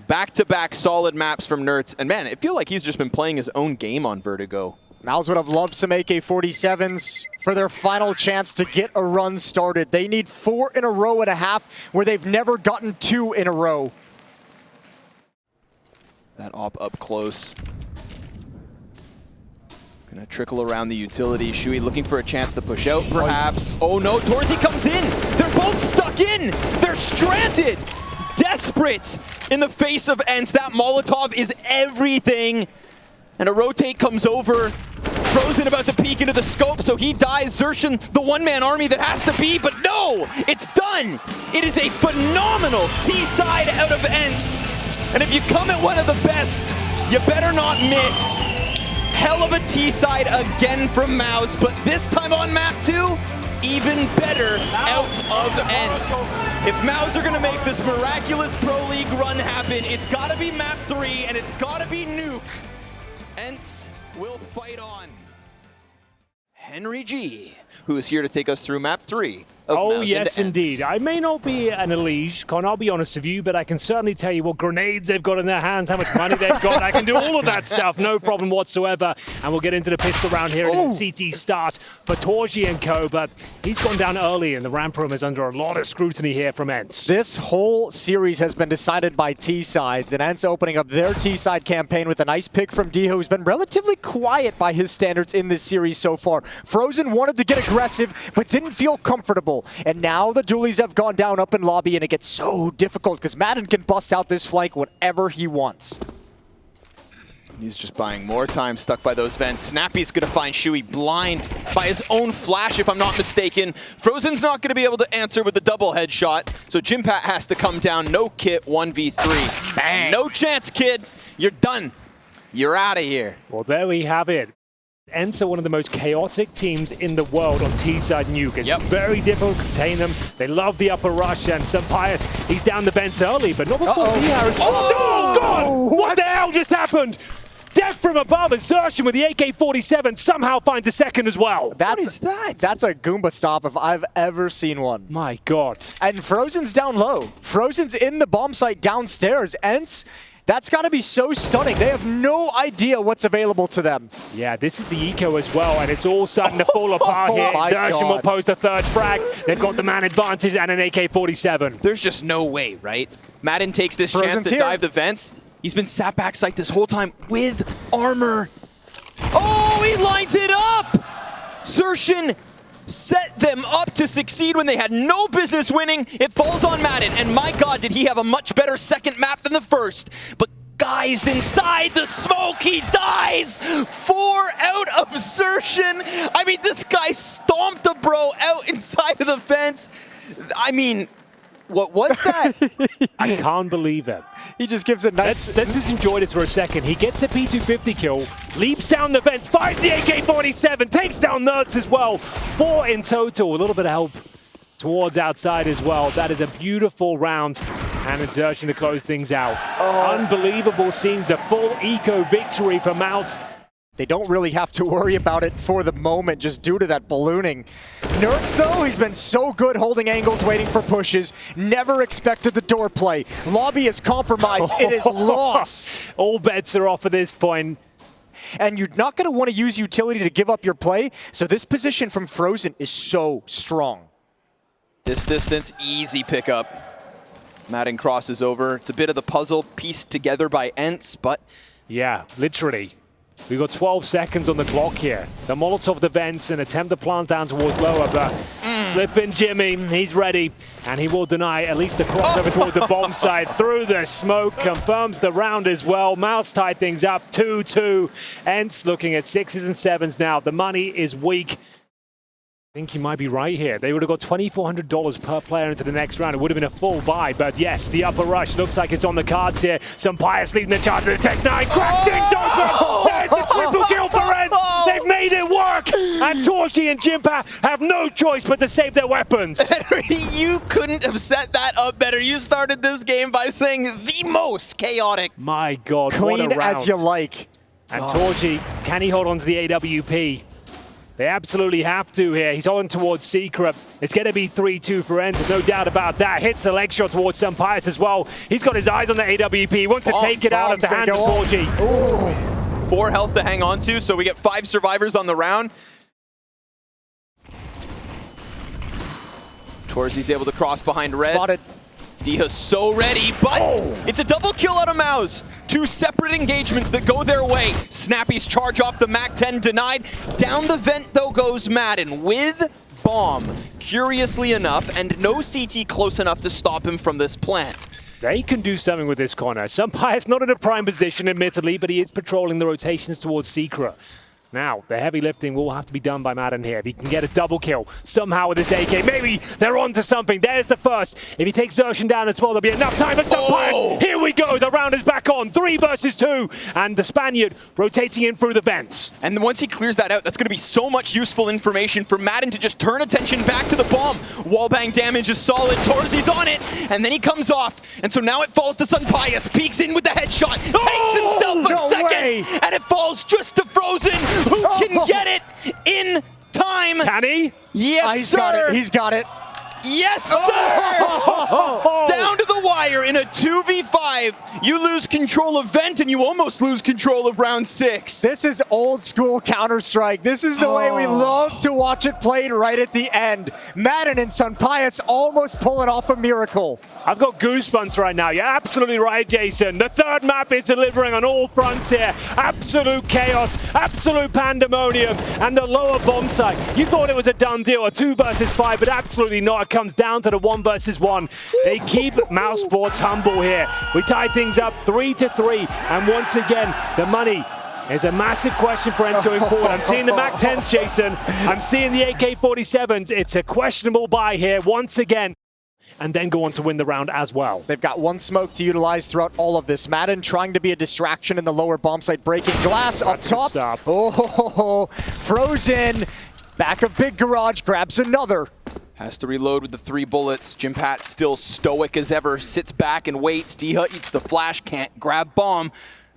Back-to-back solid maps from Nertz. And man, I feel like he's just been playing his own game on Vertigo. Mouz would have loved some AK-47s for their final chance to get a run started. They need 4 in a row and a half where they've never gotten 2 in a row. That op up close. Gonna trickle around the utility. Shuhei looking for a chance to push out, perhaps. Oh no, Torzy comes in! They're both stuck in! They're stranded! Desperate in the face of ENCE. That Molotov is everything. And a rotate comes over. Frozen about to peek into the scope, so he dies. Xerxon, the one-man army that has to be, but no! It's done! It is a phenomenal T-side out of ENCE. And if you come at one of the best, you better not miss. Hell of a T-side again from Mouz, but this time on map 2, even better out of ENCE. If Mouz are gonna make this miraculous Pro League run happen, it's gotta be map 3 and it's gotta be Nuke. ENCE will fight on. Henry G, who is here to take us through map 3 of Oh, Mouz yes, into indeed. ENCE. I may not be an Elige, Con, I'll be honest with you, but I can certainly tell you what grenades they've got in their hands, how much money they've got. I can do all of that stuff, no problem whatsoever. And we'll get into the pistol round here in the CT start for Torgi and co, but he's gone down early, and the ramp room is under a lot of scrutiny here from ENCE. This whole series has been decided by T-sides, and ENCE opening up their T-side campaign with a nice pick from Diho, who's been relatively quiet by his standards in this series so far. Frozen wanted to get aggressive, but didn't feel comfortable. And now the dualies have gone down up in lobby, and it gets so difficult because Madden can bust out this flank whenever he wants. He's just buying more time, stuck by those vents. Snappy's gonna find Shuey blind by his own flash, if I'm not mistaken. Frozen's not gonna be able to answer with the double headshot, so Jimpat has to come down. No kit, 1v3. Bang. No chance, kid. You're done. You're out of here. Well, there we have it. ENCE are one of the most chaotic teams in the world on T-side Nuke. It's very difficult to contain them. They love the upper rush, and Sampaius, he's down the vents early, but not before D-Harris. Oh, God! What the hell just happened? Death from above as Xerxon with the AK-47 somehow finds a second as well. What is that? That's a Goomba stop if I've ever seen one. My God. And Frozen's down low. Frozen's in the bomb site downstairs. ENCE, that's got to be so stunning. They have no idea what's available to them. Yeah, this is the eco as well, and it's all starting to fall apart here. Xerxon will post a third frag. They've got the man advantage and an AK-47. There's just no way, right? Madden takes this Frozen's chance to here. dive the vents. He's been sat back sight this whole time with armor. Oh, he lines it up! Xerxon set them up to succeed when they had no business winning. It falls on Madden, and my God, did he have a much better second map than the first. But guys, inside the smoke, he dies! 4 out of Xerxon. I mean, this guy stomped a bro out inside of the fence. I mean, what was that? I can't believe it. He just gives it nice. Let's just enjoy this for a second. He gets a P250 kill, leaps down the fence, fires the AK-47, takes down Nerds as well. 4 in total, a little bit of help towards outside as well. That is a beautiful round, and it's Xerxon to close things out. Unbelievable scenes, a full eco victory for Mouz. They don't really have to worry about it for the moment just due to that ballooning. Nerds, though, he's been so good holding angles, waiting for pushes. Never expected the door play. Lobby is compromised. It is lost. All bets are off at this point. And you're not going to want to use utility to give up your play, so this position from Frozen is so strong. This distance, easy pickup. Madden crosses over. It's a bit of the puzzle pieced together by ENCE, but... Yeah, literally. We've got 12 seconds on the clock here. The Molotov the vents and attempt to plant down towards lower, but slip in Jimmy, he's ready. And he will deny at least the crossover towards the bomb site through the smoke, confirms the round as well. Mouz tied things up, 2-2. ENCE looking at 6s and 7s now. The money is weak. I think you might be right here. They would have got $2,400 per player into the next round. It would have been a full buy, but yes, the upper rush looks like it's on the cards here. Sampaius leading the charge of the Tech 9. Crack things open! There's the triple kill for ENCE! They've made it work! And Torgi and Jimpa have no choice but to save their weapons. Henry, you couldn't have set that up better. You started this game by saying the most chaotic. My God, Clean what a round. as you like. And Torgi, can he hold on to the AWP? They absolutely have to here. He's on towards Secret. It's going to be 3-2 for ENCE. There's no doubt about that. Hits a leg shot towards Sampaius as well. He's got his eyes on the AWP. He wants to take it out of the hands of Torgi. 4 health to hang on to, so we get 5 survivors on the round. Torzi's able to cross behind red. Spotted. Diha's so ready, but it's a double kill out of Mouz. 2 separate engagements that go their way. Snappy's charge off the MAC-10 denied. Down the vent, though, goes Madden with bomb, curiously enough, and no CT close enough to stop him from this plant. They can do something with this corner. Sampaius not in a prime position, admittedly, but he is patrolling the rotations towards Secret. Now, the heavy lifting will have to be done by Madden here. If he can get a double kill somehow with this AK, maybe they're onto something. There's the first. If he takes Xerxen down as well, there'll be enough time for some players. Here we go. The round is back on. 3 versus 2. And the Spaniard rotating in through the vents. And once he clears that out, that's going to be so much useful information for Madden to just turn attention back to the bomb. Wallbang damage is solid. Torzi's on it. And then he comes off. And so now it falls to Sunpius. Peeks in with the headshot. Takes himself a second. And it falls just to Frozen. Who can get it in time? Can he? Yes, sir. Got it. He's got it. Yes, sir! Down to the wire in a 2v5. You lose control of Vent and you almost lose control of round 6. This is old school Counter-Strike. This is the way we love to watch it played right at the end. Madden and Sunpius almost pulling off a miracle. I've got goosebumps right now. You're absolutely right, Jason. The third map is delivering on all fronts here. Absolute chaos, absolute pandemonium, and the lower bomb site. You thought it was a done deal, a 2 versus 5, but absolutely not. It comes down to the 1 versus 1. They keep Mouz Sports humble here. We tie things up 3-3, and once again, the money is a massive question for ENCE going forward. I'm seeing the MAC-10s, Jason. I'm seeing the AK-47s. It's a questionable buy here once again. And then go on to win the round as well. They've got 1 smoke to utilize throughout all of this. Madden trying to be a distraction in the lower bomb site, breaking glass up top. Frozen, back of Big Garage, grabs another. Has to reload with the 3 bullets. Jimpat still stoic as ever, sits back and waits. Diha eats the flash, can't grab bomb.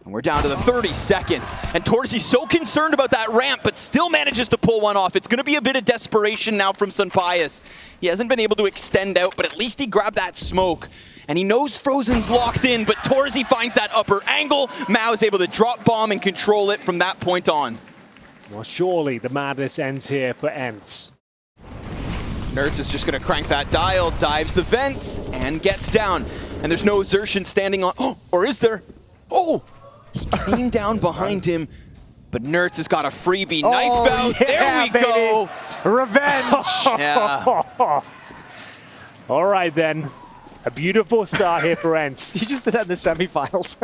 And we're down to the 30 seconds. And Torzi's so concerned about that ramp, but still manages to pull one off. It's going to be a bit of desperation now from Sunpius. He hasn't been able to extend out, but at least he grabbed that smoke. And he knows Frozen's locked in, but Torzi finds that upper angle. Mao is able to drop bomb and control it from that point on. Well, surely the madness ends here for ENCE. Nerds is just going to crank that dial, dives the vents, and gets down. And there's no Xerxen standing on... Oh, or is there? Oh! He came down behind him, but Nerds has got a freebie. Knife out. Yeah, there we go. Revenge. Yeah. All right, then. A beautiful start here for ENCE. You just did that in the semifinals.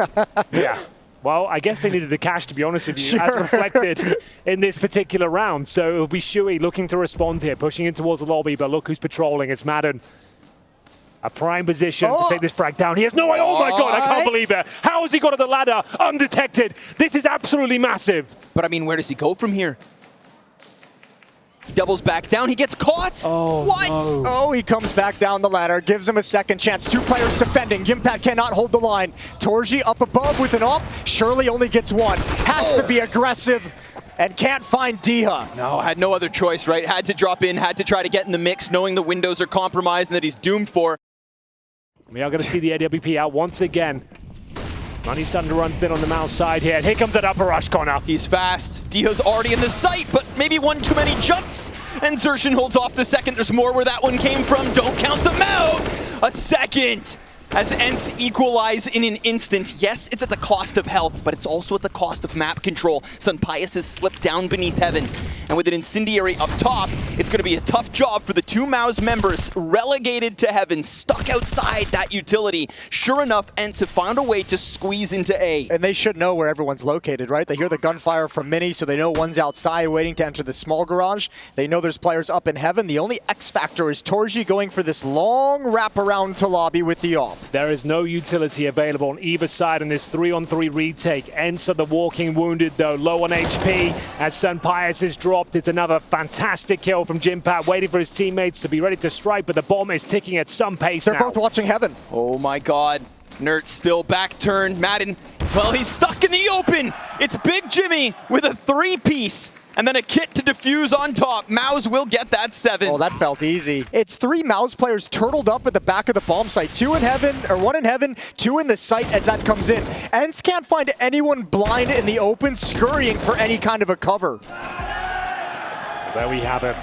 Yeah. Well, I guess they needed the cash, to be honest with you, as reflected in this particular round. So it'll be Shui looking to respond here, pushing in towards the lobby, but look who's patrolling. It's Madden. A prime position to take this frag down. He has no way. Oh my God, I can't believe it. How has he got to the ladder undetected? This is absolutely massive. But I mean, where does he go from here? He doubles back down. He gets caught. Oh, what? No. Oh, he comes back down the ladder, gives him a second chance. 2 players defending. Gimpat cannot hold the line. Torzi up above with an op. Shirley only gets 1. Has to be aggressive and can't find Diha. No, had no other choice, right? Had to drop in, had to try to get in the mix, knowing the windows are compromised and that he's doomed for. We are going to see the AWP out once again. Money's starting to run thin on the Mouse side here. And here comes that upper rush corner. He's fast. Diha's already in the sight, but maybe 1 too many jumps. And Xerxen holds off the second. There's more where that one came from. Don't count them out. A second. As ENCE equalize in an instant. Yes, it's at the cost of health, but it's also at the cost of map control. Sunpius has slipped down beneath heaven. And with an incendiary up top, it's going to be a tough job for the 2 Mouz members relegated to heaven, stuck outside that utility. Sure enough, ENCE have found a way to squeeze into A. And they should know where everyone's located, right? They hear the gunfire from Mini, so they know one's outside waiting to enter the small garage. They know there's players up in heaven. The only X factor is Torzi going for this long wraparound to lobby with the op. There is no utility available on either side in this 3-on-3 retake. ENCE are the walking wounded, though, low on HP as Sunpius is dropped. It's another fantastic kill from Jimpat, waiting for his teammates to be ready to strike, but the bomb is ticking at some pace They're now. both watching heaven. Oh my God. Nertz still back turn. Madden, well, he's stuck in the open. It's Big Jimmy with a 3-piece. And then a kit to defuse on top. Mouz will get that 7. Oh, that felt easy. It's 3 Mouz players turtled up at the back of the bomb site. 2 in heaven, or 1 in heaven, 2 in the site as that comes in. ENCE can't find anyone blind in the open, scurrying for any kind of a cover. There we have it.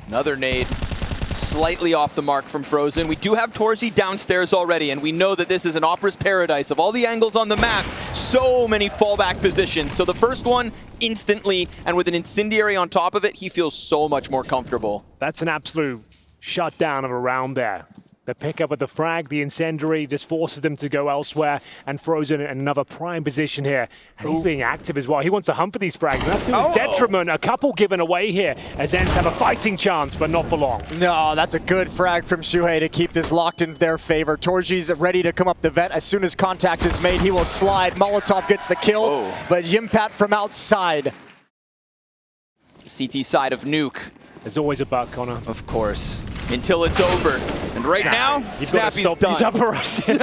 Another nade. Slightly off the mark from Frozen. We do have Torzi downstairs already, and we know that this is an Opera's paradise of all the angles on the map. So many fallback positions. So the first one, instantly, and with an incendiary on top of it, he feels so much more comfortable. That's an absolute shutdown of a round there. The pickup of the frag, the incendiary, just forces them to go elsewhere, and Frozen in another prime position here. And he's being active as well. He wants to hunt for these frags, and that's to his detriment. A couple given away here, as ENCE have a fighting chance, but not for long. No, that's a good frag from Shuhei to keep this locked in their favor. Torji's ready to come up the vent. As soon as contact is made, he will slide. Molotov gets the kill, but Yimpat from outside. CT side of Nuke. There's always a buck, Connor. Of course. Until it's over. And right now, Snappy's done. These upper rushes.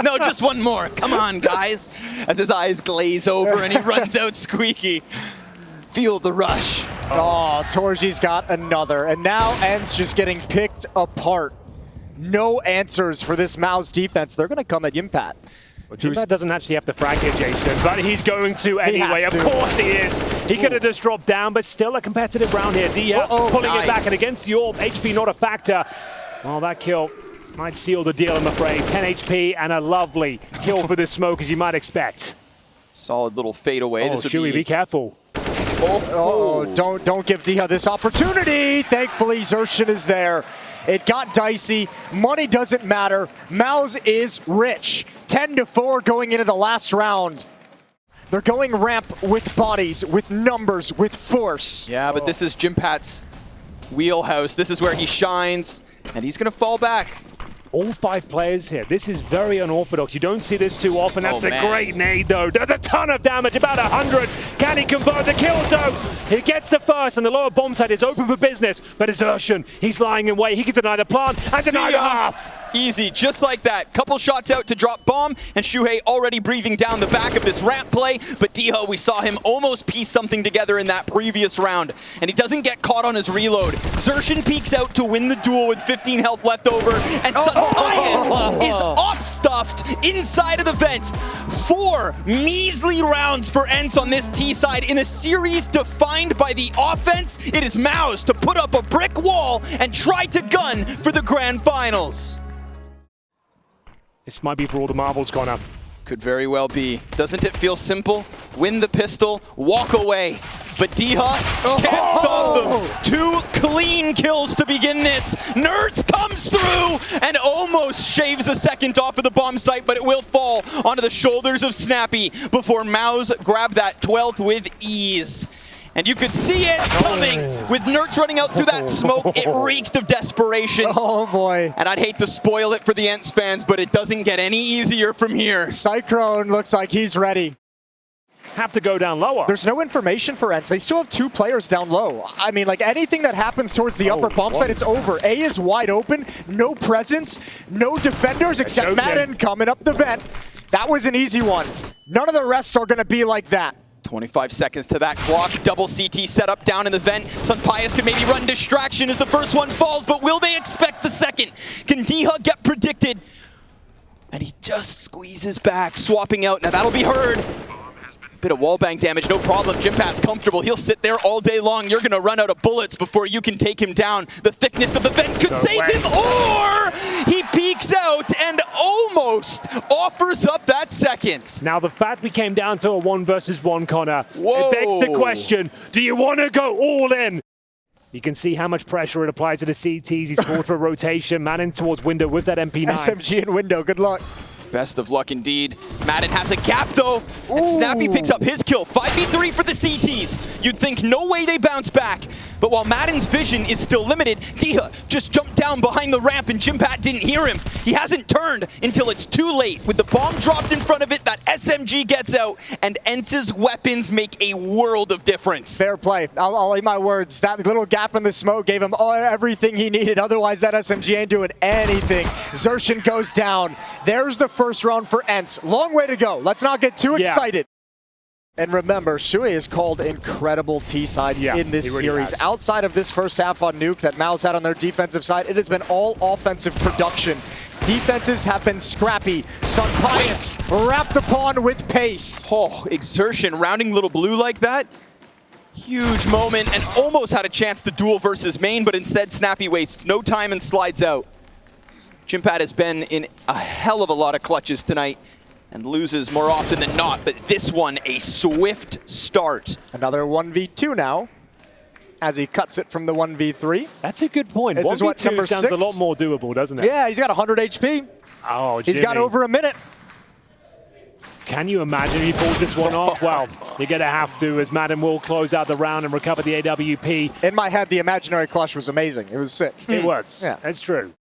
No, just one more. Come on, guys. As his eyes glaze over and he runs out squeaky. Feel the rush. Oh, Torji's got another. And now ENCE just getting picked apart. No answers for this Mouz defense. They're going to come at Yimpat. Yimpat doesn't actually have to frag here, Jason, but he's going to anyway. Of course he is. He could have just dropped down, but still a competitive round here. Dia pulling it back, and against the AWP, HP not a factor. Well, that kill might seal the deal, I'm afraid. 10 HP and a lovely kill for the smoke, as you might expect. Solid little fade away. Oh, Shuey, be careful. Don't give Dia this opportunity. Thankfully, Xertion is there. It got dicey. Money doesn't matter. Mouz is rich. 10-4 going into the last round. They're going ramp with bodies, with numbers, with force. Yeah, but this is Jimpat's wheelhouse. This is where he shines, and he's going to fall back. All 5 players here. This is very unorthodox. You don't see this too often. That's a great nade, though. Does a ton of damage, about 100. Can he convert the kills, though? He gets the first, and the lower bomb site is open for business. But Xertion, he's lying in wait. He can deny the plant and deny the half. Easy, just like that. Couple shots out to drop bomb, and Shuhei already breathing down the back of this ramp play. But Diho, we saw him almost piece something together in that previous round, and he doesn't get caught on his reload. Xertion peeks out to win the duel with 15 health left over, and Bias is op-stuffed inside of the vent. 4 measly rounds for ENCE on this T side in a series defined by the offense. It is Mouz to put up a brick wall and try to gun for the grand finals. This might be for all the marbles, Connor. Could very well be. Doesn't it feel simple? Win the pistol, walk away. But Diha can't stop them. 2 clean kills to begin this. Nerds comes through and almost shaves a second off of the bomb site, but it will fall onto the shoulders of Snappy before Mouz grab that 12th with ease. And you could see it coming with Nerds running out through that smoke. It reeked of desperation. Oh boy. And I'd hate to spoil it for the ENCE fans, but it doesn't get any easier from here. Cyclone looks like he's ready. Have to go down lower. There's no information for ENCE. They still have 2 players down low. I mean, like anything that happens towards the upper bomb site, it's over. A is wide open, no presence, no defenders except Madden coming up the vent. That was an easy one. None of the rest are going to be like that. 25 seconds to that clock. Double CT set up down in the vent. Sunpius could maybe run distraction as the first one falls, but will they expect the second? Can Diha get predicted? And he just squeezes back, swapping out. Now that'll be heard. Bit of wallbang damage, no problem. Jimpat's comfortable. He'll sit there all day long. You're going to run out of bullets before you can take him down. The thickness of the vent could save him, or he peeks out and almost offers up that second. Now, the fact we came down to a 1 versus 1, Connor, it begs the question, do you want to go all in? You can see how much pressure it applies to the CTs. He's called for a rotation. Madden towards window with that MP9. SMG in window, good luck. Best of luck indeed. Madden has a gap though, and Snappy picks up his kill. 5v3 for the CTs. You'd think no way they bounce back, but while Madden's vision is still limited, Diha just jumped down behind the ramp and Jimpat didn't hear him. He hasn't turned until it's too late. With the bomb dropped in front of it, that SMG gets out, and ENCE's weapons make a world of difference. Fair play. I'll eat my words. That little gap in the smoke gave him everything he needed. Otherwise, that SMG ain't doing anything. Xertion goes down. There's the first round for ENCE. Long way to go. Let's not get too excited. And remember, Shuey has called incredible T-sides in this series. Outside of this first half on Nuke that Mouz had on their defensive side, it has been all offensive production. Defenses have been scrappy. Sunpius wrapped upon with pace. Oh, Exertion rounding little blue like that. Huge moment, and almost had a chance to duel versus main, but instead Snappy wastes no time and slides out. Jimpat has been in a hell of a lot of clutches tonight and loses more often than not, but this one, a swift start. Another 1v2 now. as he cuts it from the 1v3. That's a good point. This is what, 1v2 number sounds 6? a lot more doable, doesn't it? Yeah, he's got 100 HP. Oh, He's got over a minute. Can you imagine he pulls this one off? Well, you're going to have to, as Madden will close out the round and recover the AWP. In my head, the imaginary clutch was amazing. It was sick. It was. Yeah. That's true.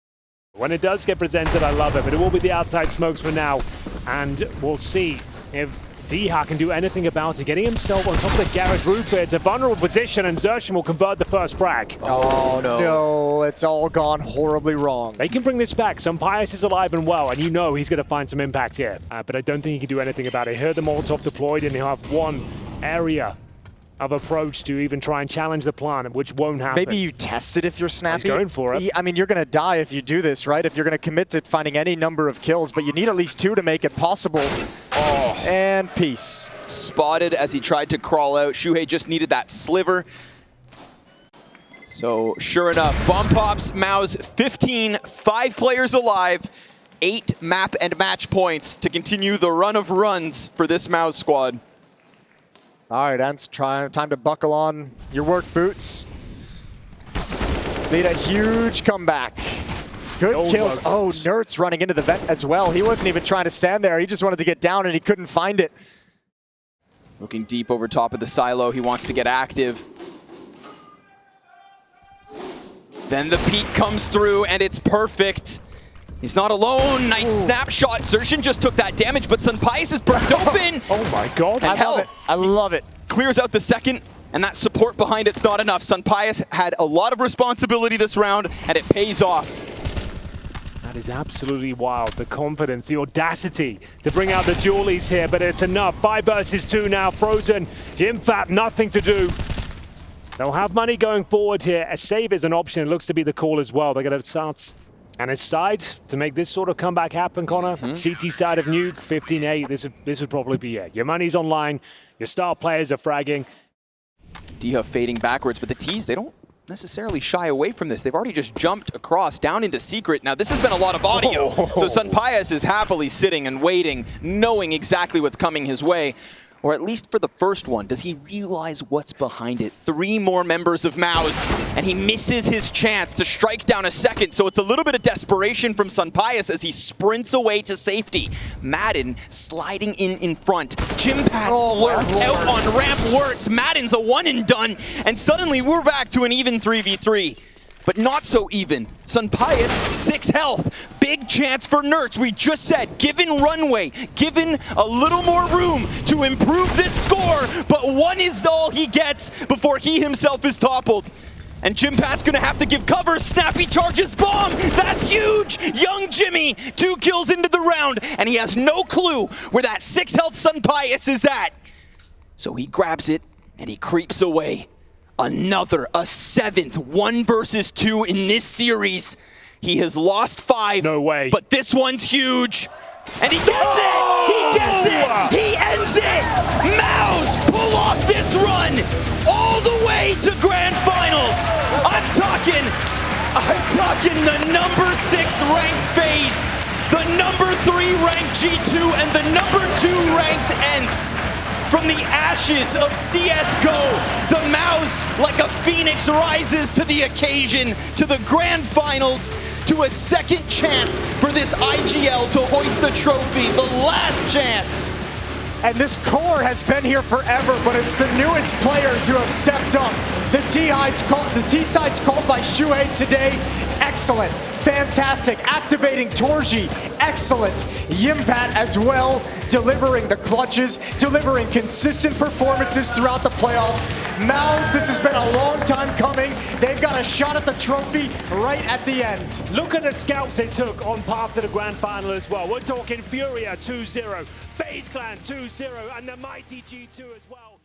When it does get presented, I love it, but it will be the outside smokes for now. And we'll see if Diha can do anything about it. Getting himself on top of the garage roof, it's a vulnerable position, and Xerxes will convert the first frag. Oh, no. No, it's all gone horribly wrong. They can bring this back. Pius is alive and well, and you know he's going to find some impact here. But I don't think he can do anything about it. He heard the Molotov deployed, and he'll have one area of approach to even try and challenge the plan, which won't happen. Maybe you test it if you're snappy. He's going for it. I mean, you're going to die if you do this, right? If you're going to commit to finding any number of kills, but you need at least 2 to make it possible. Oh. And peace. Spotted as he tried to crawl out. Shuhei just needed that sliver. So sure enough, bomb pops, Mouz 15, 5 players alive, 8 map and match points to continue the run of runs for this Mouz squad. All right, ENCE, time to buckle on your work boots. Need a huge comeback. Good kills. Oh, Nertz running into the vent as well. He wasn't even trying to stand there. He just wanted to get down and he couldn't find it. Looking deep over top of the silo. He wants to get active. Then the peek comes through and it's perfect. He's not alone. Nice snapshot. Xerxes just took that damage, but Pius is burnt open. Oh my god. I love it. I love it. Clears out the second, and that support behind it's not enough. Pius had a lot of responsibility this round, and it pays off. That is absolutely wild. The confidence, the audacity to bring out the dualies here, but it's enough. 5 versus 2 now. Frozen. Jimfat, nothing to do. They'll have money going forward here. A save is an option. It looks to be the call as well. They're going to start. And it's side to make this sort of comeback happen, Connor. CT side of Nuke, 15-8. This would probably be it. Your money's online. Your star players are fragging. Diha fading backwards, but the T's, they don't necessarily shy away from this. They've already just jumped across down into secret. Now, this has been a lot of audio. So Pius is happily sitting and waiting, knowing exactly what's coming his way. Or at least for the first one, does he realize what's behind it? 3 more members of Mouz, and he misses his chance to strike down a second, so it's a little bit of desperation from Pius as he sprints away to safety. Madden sliding in front. Jimpats lurks out on ramp works. Madden's a one and done, and suddenly we're back to an even 3v3. But not so even. Pius, 6 health. Big chance for Nertz. We just said, given runway, given a little more room to improve this score, but 1 is all he gets before he himself is toppled. And Jimpat's gonna have to give cover. Snappy charges bomb. That's huge. Young Jimmy, 2 kills into the round, and he has no clue where that 6 health Pius is at. So he grabs it and he creeps away. A 7th 1 versus 2 in this series. He has lost 5. No way. But this one's huge. And he gets it! He gets it! He ends it! Mouz pull off this run all the way to grand finals. I'm talking the number 6th ranked FaZe, the number 3 ranked G2, and the number 2 ranked ENCE. From the ashes of CSGO, the Mouz, like a phoenix, rises to the occasion, to the grand finals, to a second chance for this IGL to hoist the trophy, the last chance. And this core has been here forever, but it's the newest players who have stepped up. The T-sides called by Shuhei today, excellent. Fantastic. Activating Torji, excellent. Yimpat as well, delivering the clutches, delivering consistent performances throughout the playoffs. Mouz, this has been a long time coming. They've got a shot at the trophy right at the end. Look at the scalps they took on path to the grand final as well. We're talking Furia 2-0, FaZe Clan 2-0, and the mighty G2 as well.